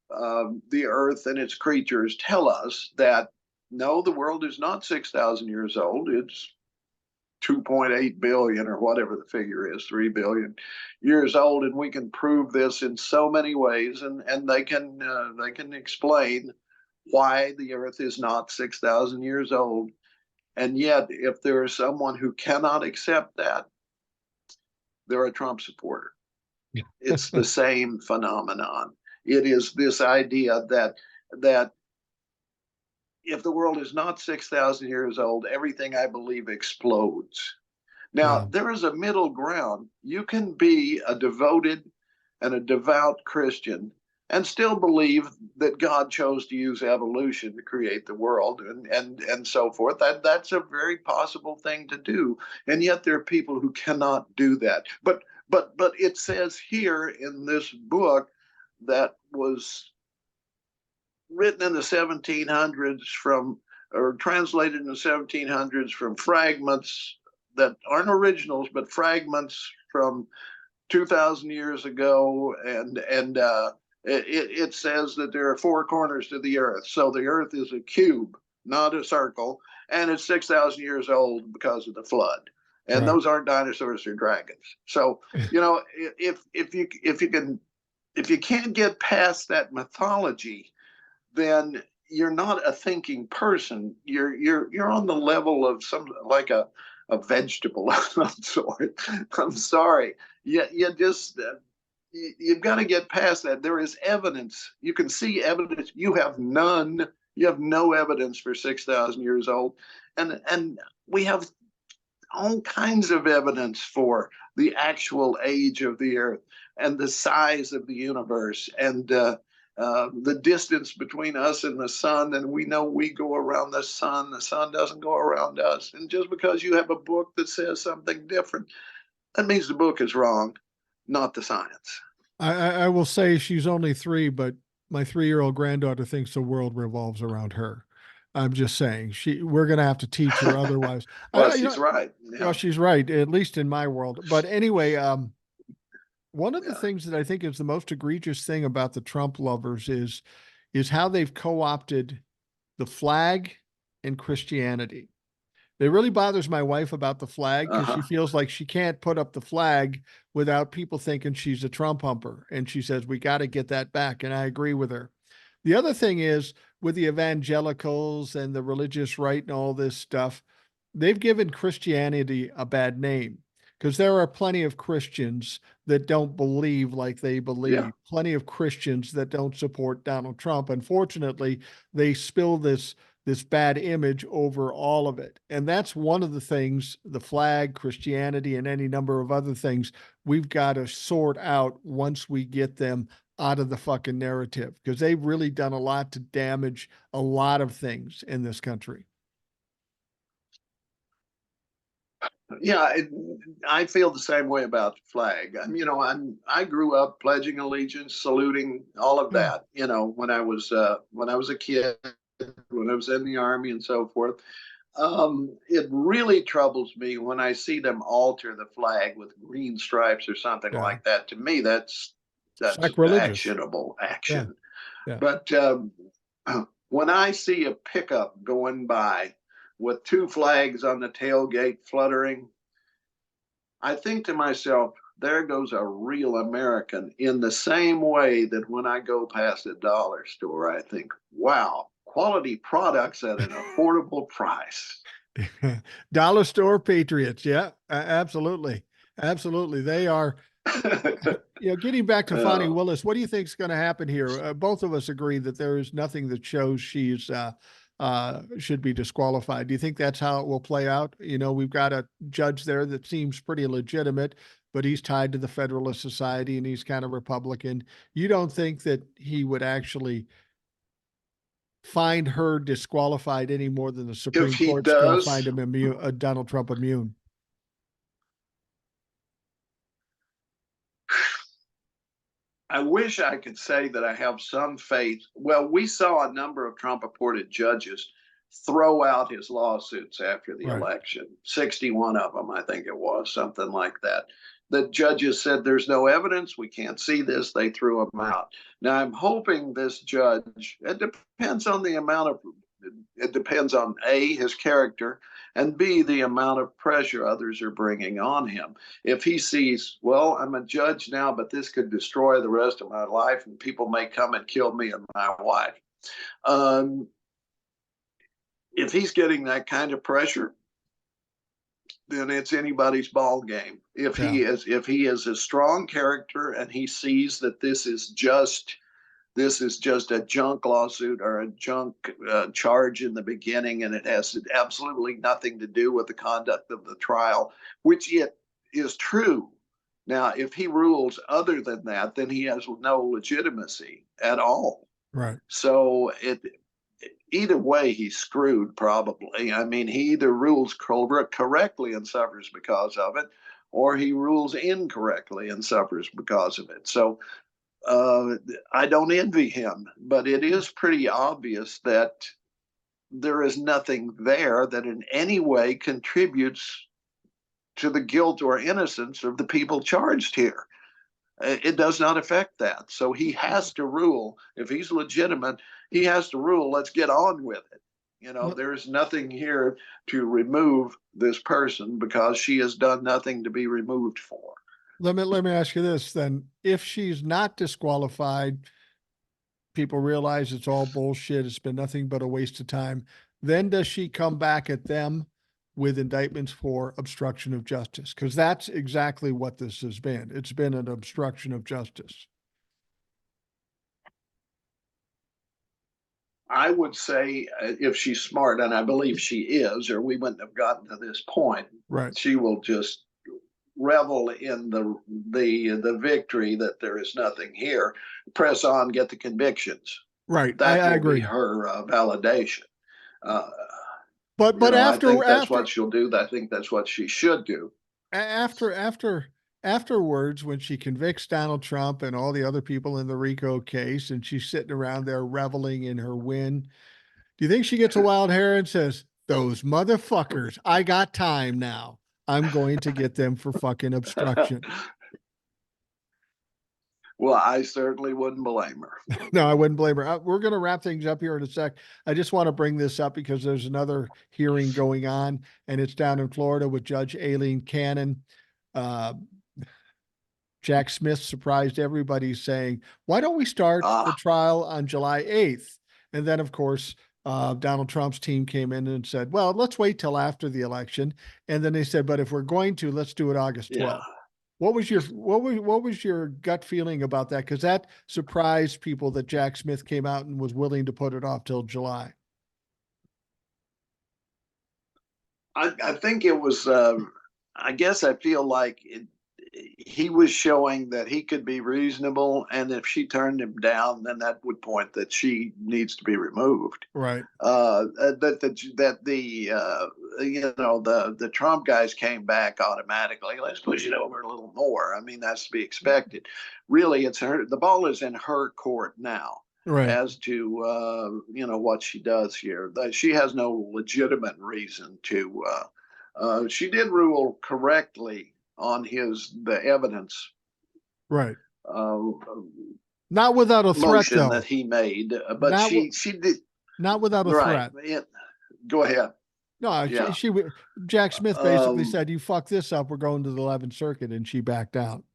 the earth and its creatures tell us that no, the world is not 6,000 years old. It's 2.8 billion or whatever the figure is, 3 billion years old. And we can prove this in so many ways. And they can explain why the earth is not 6,000 years old. And yet, if there is someone who cannot accept that, they're a Trump supporter. It's the same phenomenon. It is this idea that if the world is not 6,000 years old, everything I believe explodes. Now, Yeah. there is a middle ground. You can be a devoted and a devout Christian and still believe that God chose to use evolution to create the world and so forth. That's a very possible thing to do. And yet there are people who cannot do that. But it says here in this book that was written in the 1700s from or translated in the 1700s from fragments that aren't originals but fragments from 2,000 years ago, and it says that there are four corners to the earth. So the earth is a cube, not a circle, and it's 6,000 years old because of the flood. And Right. those aren't dinosaurs or dragons. So if you can't get past that mythology, then you're not a thinking person. You're on the level of some like a vegetable of some sort. I'm sorry. You just you've got to get past that. There is evidence. You can see evidence. You have none. You have no evidence for 6,000 years old, and we have all kinds of evidence for the actual age of the earth and the size of the universe and the distance between us and the sun. And we know we go around the sun doesn't go around us. And just because you have a book that says something different, that means the book is wrong, not the science. I will say she's only 3, but my 3-year-old granddaughter thinks the world revolves around her. I'm just saying we're going to have to teach her otherwise. Well, You she's know, right. well, Yeah. she's right, at least in my world. But anyway, one of the Yeah. things that I think is the most egregious thing about the Trump lovers is how they've co-opted the flag and Christianity. It really bothers my wife about the flag because she Uh-huh. feels like she can't put up the flag without people thinking she's a Trump humper. And she says, we got to get that back. And I agree with her. The other thing is with the evangelicals and the religious right and all this stuff, they've given Christianity a bad name because there are plenty of Christians that don't believe like they believe, Yeah. plenty of Christians that don't support Donald Trump. Unfortunately, they spill this bad image over all of it. And that's one of the things, the flag, Christianity, and any number of other things we've got to sort out once we get them out of the fucking narrative, because they've really done a lot to damage a lot of things in this country. Yeah, I feel the same way about the flag. I grew up pledging allegiance, saluting, all of Yeah. that. When I was a kid, when I was in the army, and so forth. It really troubles me when I see them alter the flag with green stripes or something Yeah. like that. To me, that's Sacrilegious. actionable Yeah. action. Yeah. But when I see a pickup going by with two flags on the tailgate fluttering, I think to myself, there goes a real American, in the same way that when I go past a dollar store, I think, wow, quality products at an affordable price. Dollar store patriots. Yeah, absolutely. Absolutely. They are, getting back to Fani uh, Willis, what do you think is going to happen here? Both of us agree that there is nothing that shows she's should be disqualified. Do you think that's how it will play out? We've got a judge there that seems pretty legitimate, but he's tied to the Federalist Society and he's kind of Republican. You don't think that he would actually find her disqualified any more than the if Supreme he Court's going to find does, him immune, Donald Trump immune? I wish I could say that I have some faith. Well, we saw a number of Trump appointed judges throw out his lawsuits after the Right. election. 61 of them, I think it was, something like that. The judges said there's no evidence, we can't see this, they threw them out. Now I'm hoping this judge, it depends on the amount of, it depends on A, his character, and B, the amount of pressure others are bringing on him. If he sees, well, I'm a judge now, but this could destroy the rest of my life and people may come and kill me and my wife. If he's getting that kind of pressure, then it's anybody's ball game. If Yeah. he is a strong character and he sees that this is just a junk lawsuit or a junk charge in the beginning, and it has absolutely nothing to do with the conduct of the trial, which it is true. Now, if he rules other than that, then he has no legitimacy at all. Right. So either way, he's screwed probably. I mean, he either rules correctly and suffers because of it, or he rules incorrectly and suffers because of it. So I don't envy him, but it is pretty obvious that there is nothing there that in any way contributes to the guilt or innocence of the people charged here. It does not affect that. So he has to rule. If he's legitimate, he has to rule. Let's get on with it. There's nothing here to remove this person because she has done nothing to be removed for. Let me ask you this then. If she's not disqualified, people realize it's all bullshit. It's been nothing but a waste of time. Then does she come back at them with indictments for obstruction of justice? Because that's exactly what this has been. It's been an obstruction of justice. I would say if she's smart, and I believe she is, or we wouldn't have gotten to this point, Right. she will just revel in the victory that there is nothing here, press on, get the convictions. Right. That I will be agree. her validation. Uh, But I think that's after what she'll do. I think that's what she should do. afterwards, when she convicts Donald Trump and all the other people in the RICO case, and she's sitting around there reveling in her win, do you think she gets a wild hair and says, "Those motherfuckers, I got time now. I'm going to get them for fucking obstruction"? Well, I certainly wouldn't blame her. No, I wouldn't blame her. We're going to wrap things up here in a sec. I just want to bring this up because there's another hearing going on, and it's down in Florida with Judge Aileen Cannon. Uh, Jack Smith surprised everybody saying, "Why don't we start the trial on July 8th?" And then, of course, Donald Trump's team came in and said, well, let's wait till after the election. And then they said, but if we're going to, let's do it August Yeah. 12th. What was your gut feeling about that? Because that surprised people that Jack Smith came out and was willing to put it off till July. I think it was, I guess I feel like he was showing that he could be reasonable. And if she turned him down, then that would point that she needs to be removed. Right. That the Trump guys came back automatically. Let's push it over a little more. I mean, that's to be expected. Really, it's the ball is in her court now. Right. As to what she does here. She has no legitimate reason to. She did rule correctly on the evidence. Right. Not without a threat, motion though. That he made, but not she did not without a right. threat. Go ahead. No, yeah. Jack Smith basically said, "You fuck this up, we're going to the 11th Circuit," and she backed out.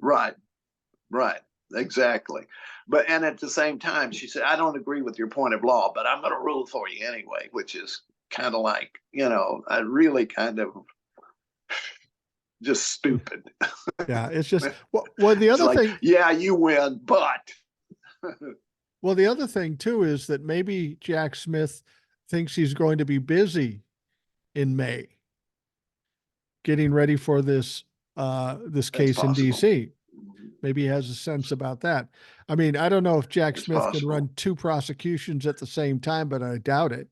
Right. Exactly. And at the same time, she said, I don't agree with your point of law, but I'm going to rule for you anyway, which is kind of like, I really kind of just stupid. Yeah. It's just, well, the other thing. Yeah, you win, but. Well, the other thing too, is that maybe Jack Smith thinks he's going to be busy in May getting ready for this case in DC. Maybe he has a sense about that. I mean, I don't know if Jack Smith can run two prosecutions at the same time, but I doubt it.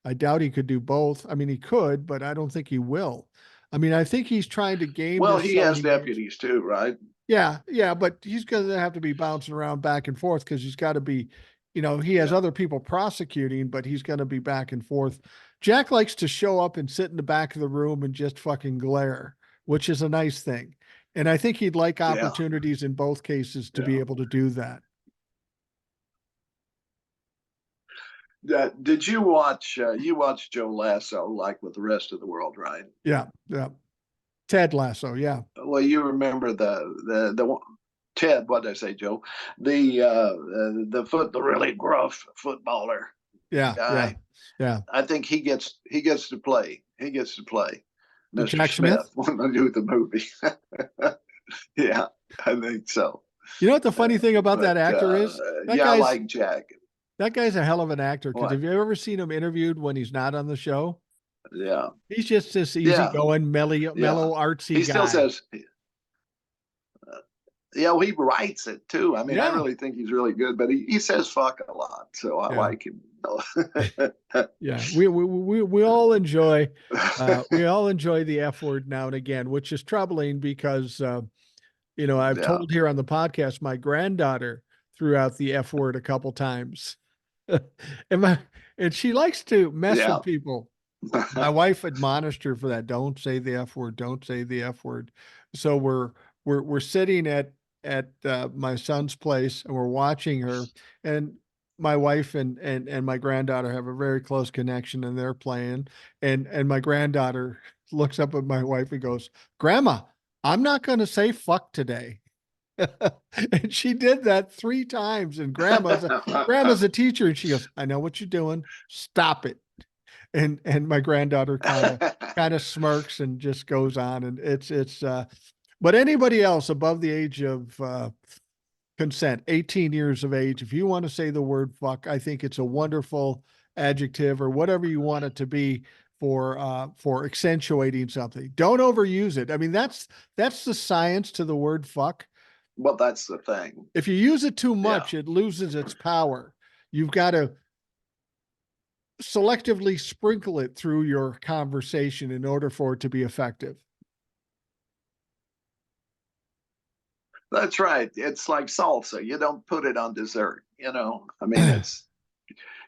I doubt he could do both. I mean, he could, but I don't think he will. I mean, I think he's trying to game. Well, he has deputies too, right? Yeah, but he's going to have to be bouncing around back and forth because he's got to be, he has other people prosecuting, but he's going to be back and forth. Jack likes to show up and sit in the back of the room and just fucking glare, which is a nice thing. And I think he'd like opportunities in both cases to be able to do that. Did you watch Joe Lasso like with the rest of the world, right? Yeah. Ted Lasso, yeah. Well, you remember the Ted, what did I say, Joe? The really gruff footballer. Yeah. I think he gets to play. He gets to play Mr. Jack Smith when I do the movie. Yeah, I think so. You know what the funny thing about that actor is? I like Jack. That guy's a hell of an actor. Because have you ever seen him interviewed when he's not on the show? Yeah. He's just this easygoing, mellow, artsy guy. He still says, he writes it too. I mean, I really think he's really good, but he says fuck a lot. So I like him. Yeah. We all enjoy, the F word now and again, which is troubling because, I've told here on the podcast, my granddaughter threw out the F word a couple times. and she likes to mess with people. My wife admonished her for that. Don't say the F word. Don't say the F word. So we're sitting at my son's place and we're watching her, and my wife and my granddaughter have a very close connection, and they're playing. And my granddaughter looks up at my wife and goes, "Grandma, I'm not going to say fuck today." And she did that 3 times. And grandma's a teacher, and she goes, "I know what you're doing. Stop it." And my granddaughter kind of smirks and just goes on. And it's but anybody else above the age of consent, 18 years of age, if you want to say the word fuck, I think it's a wonderful adjective or whatever you want it to be for accentuating something. Don't overuse it. I mean, that's the science to the word fuck. Well, that's the thing. If you use it too much, it loses its power. You've got to selectively sprinkle it through your conversation in order for it to be effective. That's right. It's like salsa. You don't put it on dessert, I mean,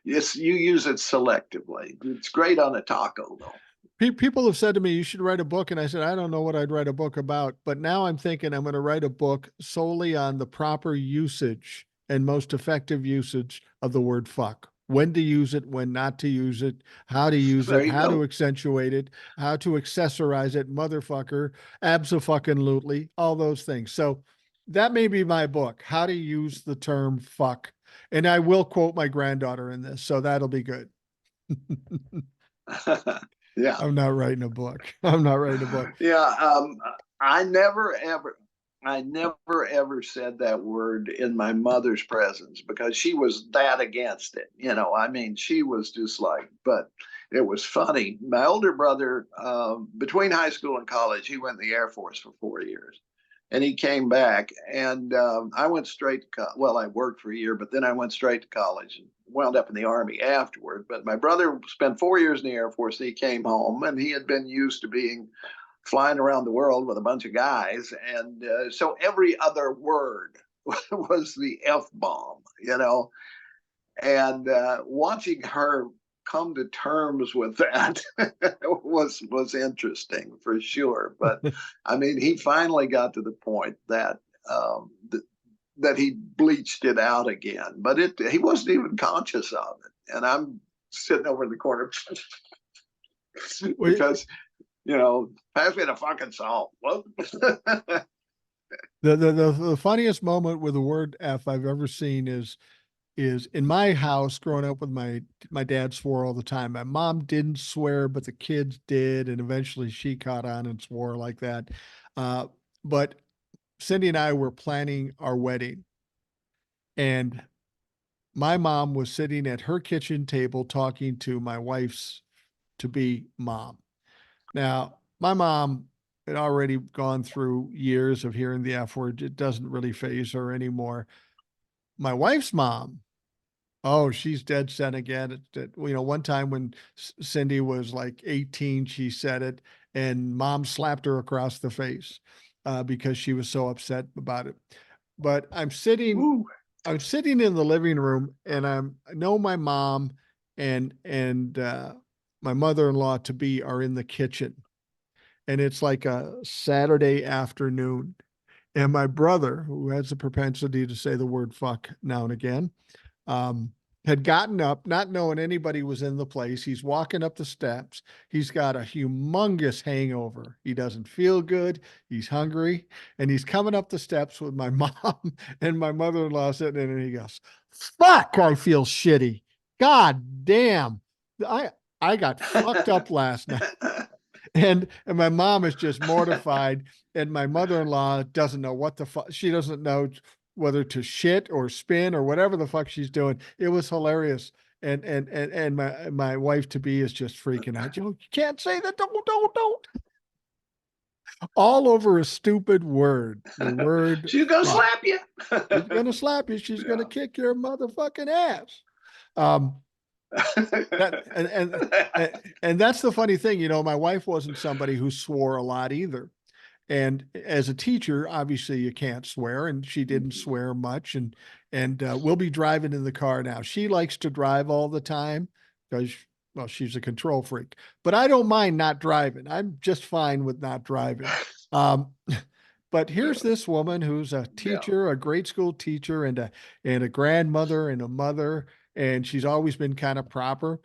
it's you use it selectively. It's great on a taco though. People have said to me, you should write a book. And I said, I don't know what I'd write a book about, but now I'm thinking I'm going to write a book solely on the proper usage and most effective usage of the word fuck. When to use it, when not to use it, how to use it, how to accentuate it, how to accessorize it, motherfucker, abso-fucking-lutely, all those things. So that may be my book, how to use the term fuck And I will quote my granddaughter in this, so that'll be good. Yeah. I'm not writing a book. I'm not writing a book. Yeah. I never ever, I never ever said that word in my mother's presence because she was that against it. I mean, she was just like, but it was funny. My older brother, between high school and college, he went in the Air Force for 4 years. And he came back, and I went straight to well, I worked for a year, but then I went straight to college and wound up in the Army afterward. But my brother spent 4 years in the Air Force, and he came home, and he had been used to being flying around the world with a bunch of guys, and so every other word was the F-bomb. And watching her come to terms with that was interesting for sure. But I mean, he finally got to the point that that he bleached it out again, but he wasn't even conscious of it. And I'm sitting over in the corner because pass me the fucking salt. What? The funniest moment with the word F I've ever seen is in my house growing up with my dad swore all the time. My mom didn't swear, but the kids did, and eventually she caught on and swore like that. But Cindy and I were planning our wedding, and my mom was sitting at her kitchen table talking to my wife's to be mom. Now, my mom had already gone through years of hearing the F word. It doesn't really faze her anymore. My wife's mom, oh, she's dead set again. One time when Cindy was like 18, she said it, and mom slapped her across the face because she was so upset about it. But I'm sitting Ooh. in the living room, and I know my mom and my mother-in-law to be are in the kitchen, and it's like a Saturday afternoon. And my brother, who has a propensity to say the word fuck now and again, had gotten up, not knowing anybody was in the place. He's walking up the steps. He's got a humongous hangover. He doesn't feel good. He's hungry. And he's coming up the steps with my mom and my mother-in-law sitting in, and he goes, fuck, I feel shitty. God damn. I got fucked up last night. And my mom is just mortified, and my mother-in-law doesn't know what the fuck. She doesn't know whether to shit or spin or whatever the fuck she's doing. It was hilarious. And my wife to be is just freaking out. You can't say that. Don't. All over a stupid word. The word. She's gonna slap you. She's gonna slap you. She's gonna kick your motherfucking ass. And that's the funny thing, my wife wasn't somebody who swore a lot either. And as a teacher, obviously you can't swear, and she didn't swear much. And we'll be driving in the car now. She likes to drive all the time because, well, she's a control freak. But I don't mind not driving. I'm just fine with not driving. But here's this woman who's a teacher, a grade school teacher, and a grandmother and a mother, and she's always been kind of proper.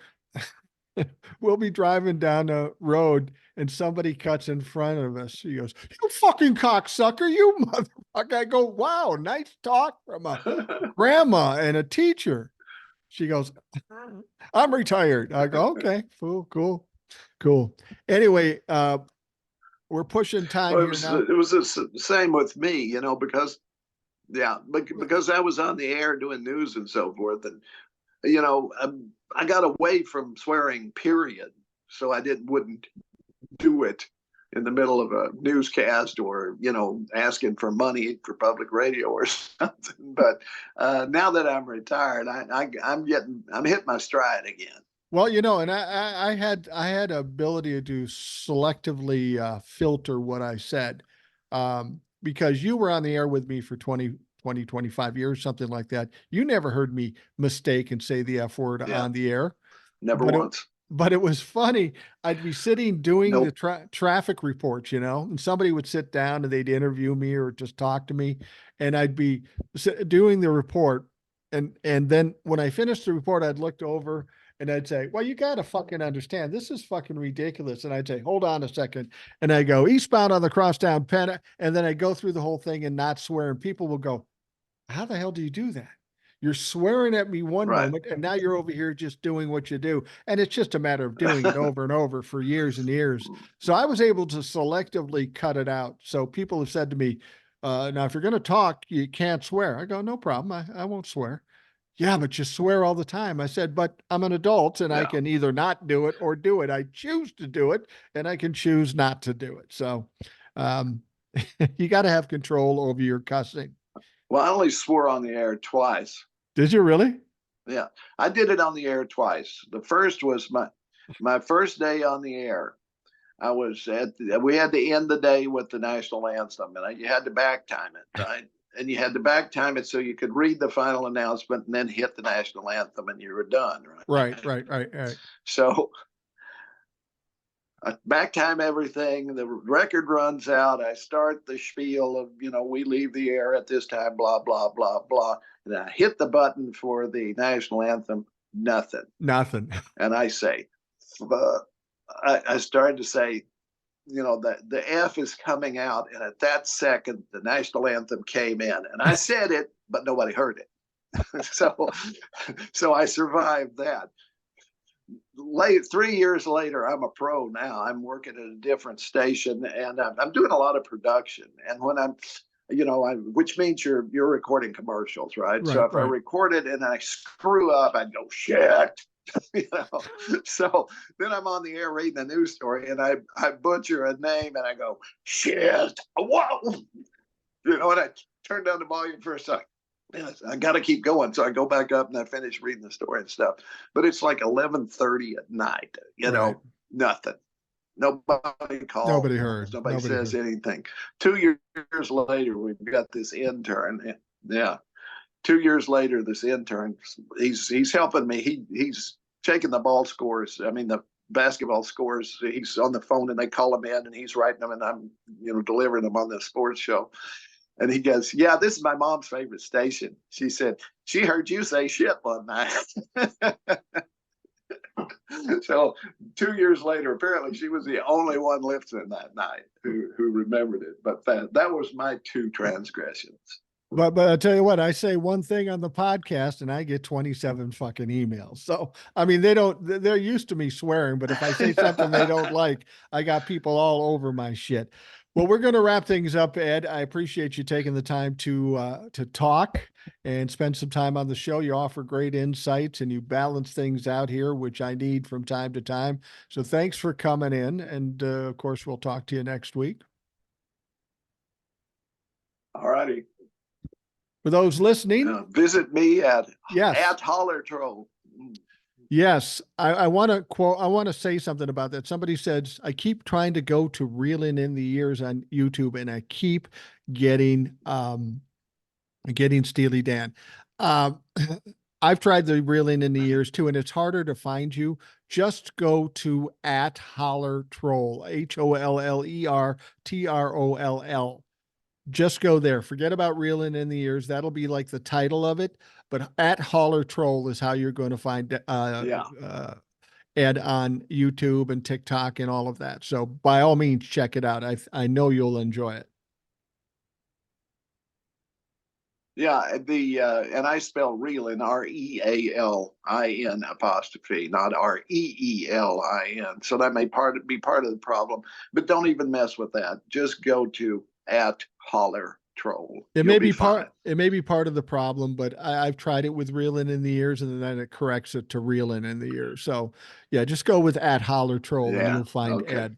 We'll be driving down the road, and somebody cuts in front of us. She goes, "You fucking cocksucker, you motherfucker." I go, "Wow, nice talk from a grandma and a teacher." She goes, "I'm retired." I go, "Okay, cool. Anyway, we're pushing time Well, here now. it was the same with me, because I was on the air doing news and so forth, and I got away from swearing, period. So I wouldn't do it in the middle of a newscast or, asking for money for public radio or something. But now that I'm retired, I'm hitting my stride again. Well, and I had ability to selectively filter what I said, because you were on the air with me for 25 years, something like that. You never heard me mistake and say the F word on the air. Never once. But it was funny. I'd be sitting doing the traffic reports, and somebody would sit down and they'd interview me or just talk to me, and I'd be doing the report. And then when I finished the report, I'd looked over and I'd say, "Well, you got to fucking understand, this is fucking ridiculous." And I'd say, "Hold on a second." And I go, "Eastbound on the crosstown Penn." And then I go through the whole thing and not swear. And people will go, "How the hell do you do that? You're swearing at me one Right. moment, and now you're over here just doing what you do. And it's just a matter of doing it over and over for years and years. So I was able to selectively cut it out. So people have said to me, now, if you're going to talk, you can't swear. I go, no problem. I won't swear. Yeah, but you swear all the time. I said, but I'm an adult and I Yeah. can either not do it or do it. I choose to do it and I can choose not to do it. So um, you got to have control over your cussing. Well, I only swore on the air twice. Did you really? Yeah, I did it on the air twice. The first was my first day on the air. I was we had to end the day with the national anthem, and you had to back time it, right? And you had to back time it so you could read the final announcement and then hit the national anthem, and you were done, right? Right. So I back time everything. The record runs out. I start the spiel of, we leave the air at this time, blah, blah, blah, blah. And I hit the button for the national anthem, nothing. Nothing. And I say, I started to say, the F is coming out. And at that second, the national anthem came in. And I said it, but nobody heard it. So I survived that. 3 years later, I'm a pro now. I'm working at a different station, and I'm doing a lot of production. And when I'm, which means you're recording commercials, right? So if I record it and I screw up, I go shit. So then I'm on the air reading a news story, and I butcher a name, and I go shit. Whoa, and I turn down the volume for a second. I got to keep going. So I go back up and I finish reading the story and stuff. But it's like 11:30 at night, nothing. Nobody calls. Nobody heard. Nobody says anything. 2 years later, we've got this intern. Yeah. 2 years later, this intern, he's helping me. He's taking the ball scores. I mean, the basketball scores. He's on the phone and they call him in and he's writing them and I'm, delivering them on the sports show. And he goes, yeah, this is my mom's favorite station. She said, she heard you say shit one night. So 2 years later, apparently she was the only one listening that night who remembered it. But that was my 2 transgressions. But I tell you what, I say one thing on the podcast and I get 27 fucking emails. So, I mean, they're used to me swearing, but if I say something they don't like, I got people all over my shit. Well, we're going to wrap things up, Ed. I appreciate you taking the time to talk and spend some time on the show. You offer great insights and you balance things out here, which I need from time to time. So thanks for coming in. And of course, we'll talk to you next week. All righty. For those listening, visit me at Holler Troll. Yes, I want to quote. I want to say something about that. Somebody says I keep trying to go to Reeling in the Years on YouTube, and I keep getting Steely Dan. I've tried the Reeling in the Years too, and it's harder to find you. Just go to @Holler Troll, HOLLERTROLL. Just go there. Forget about Reeling in the Years. That'll be like the title of it. But @Holler Troll is how you're going to find Ed on YouTube and TikTok and all of that. So by all means, check it out. I know you'll enjoy it. Yeah, and I spell Reelin, REALIN apostrophe, not REELIN. So that may be part of the problem. But don't even mess with that. Just go to @Holler Troll. It may be part of the problem, but I've tried it with Reeling in the Years and then it corrects it to Reeling in the Years. So yeah, just go with @Holler Troll and you'll find Ed.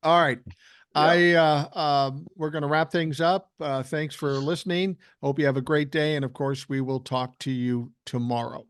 All right. Yeah. We're going to wrap things up. Thanks for listening. Hope you have a great day. And of course, we will talk to you tomorrow.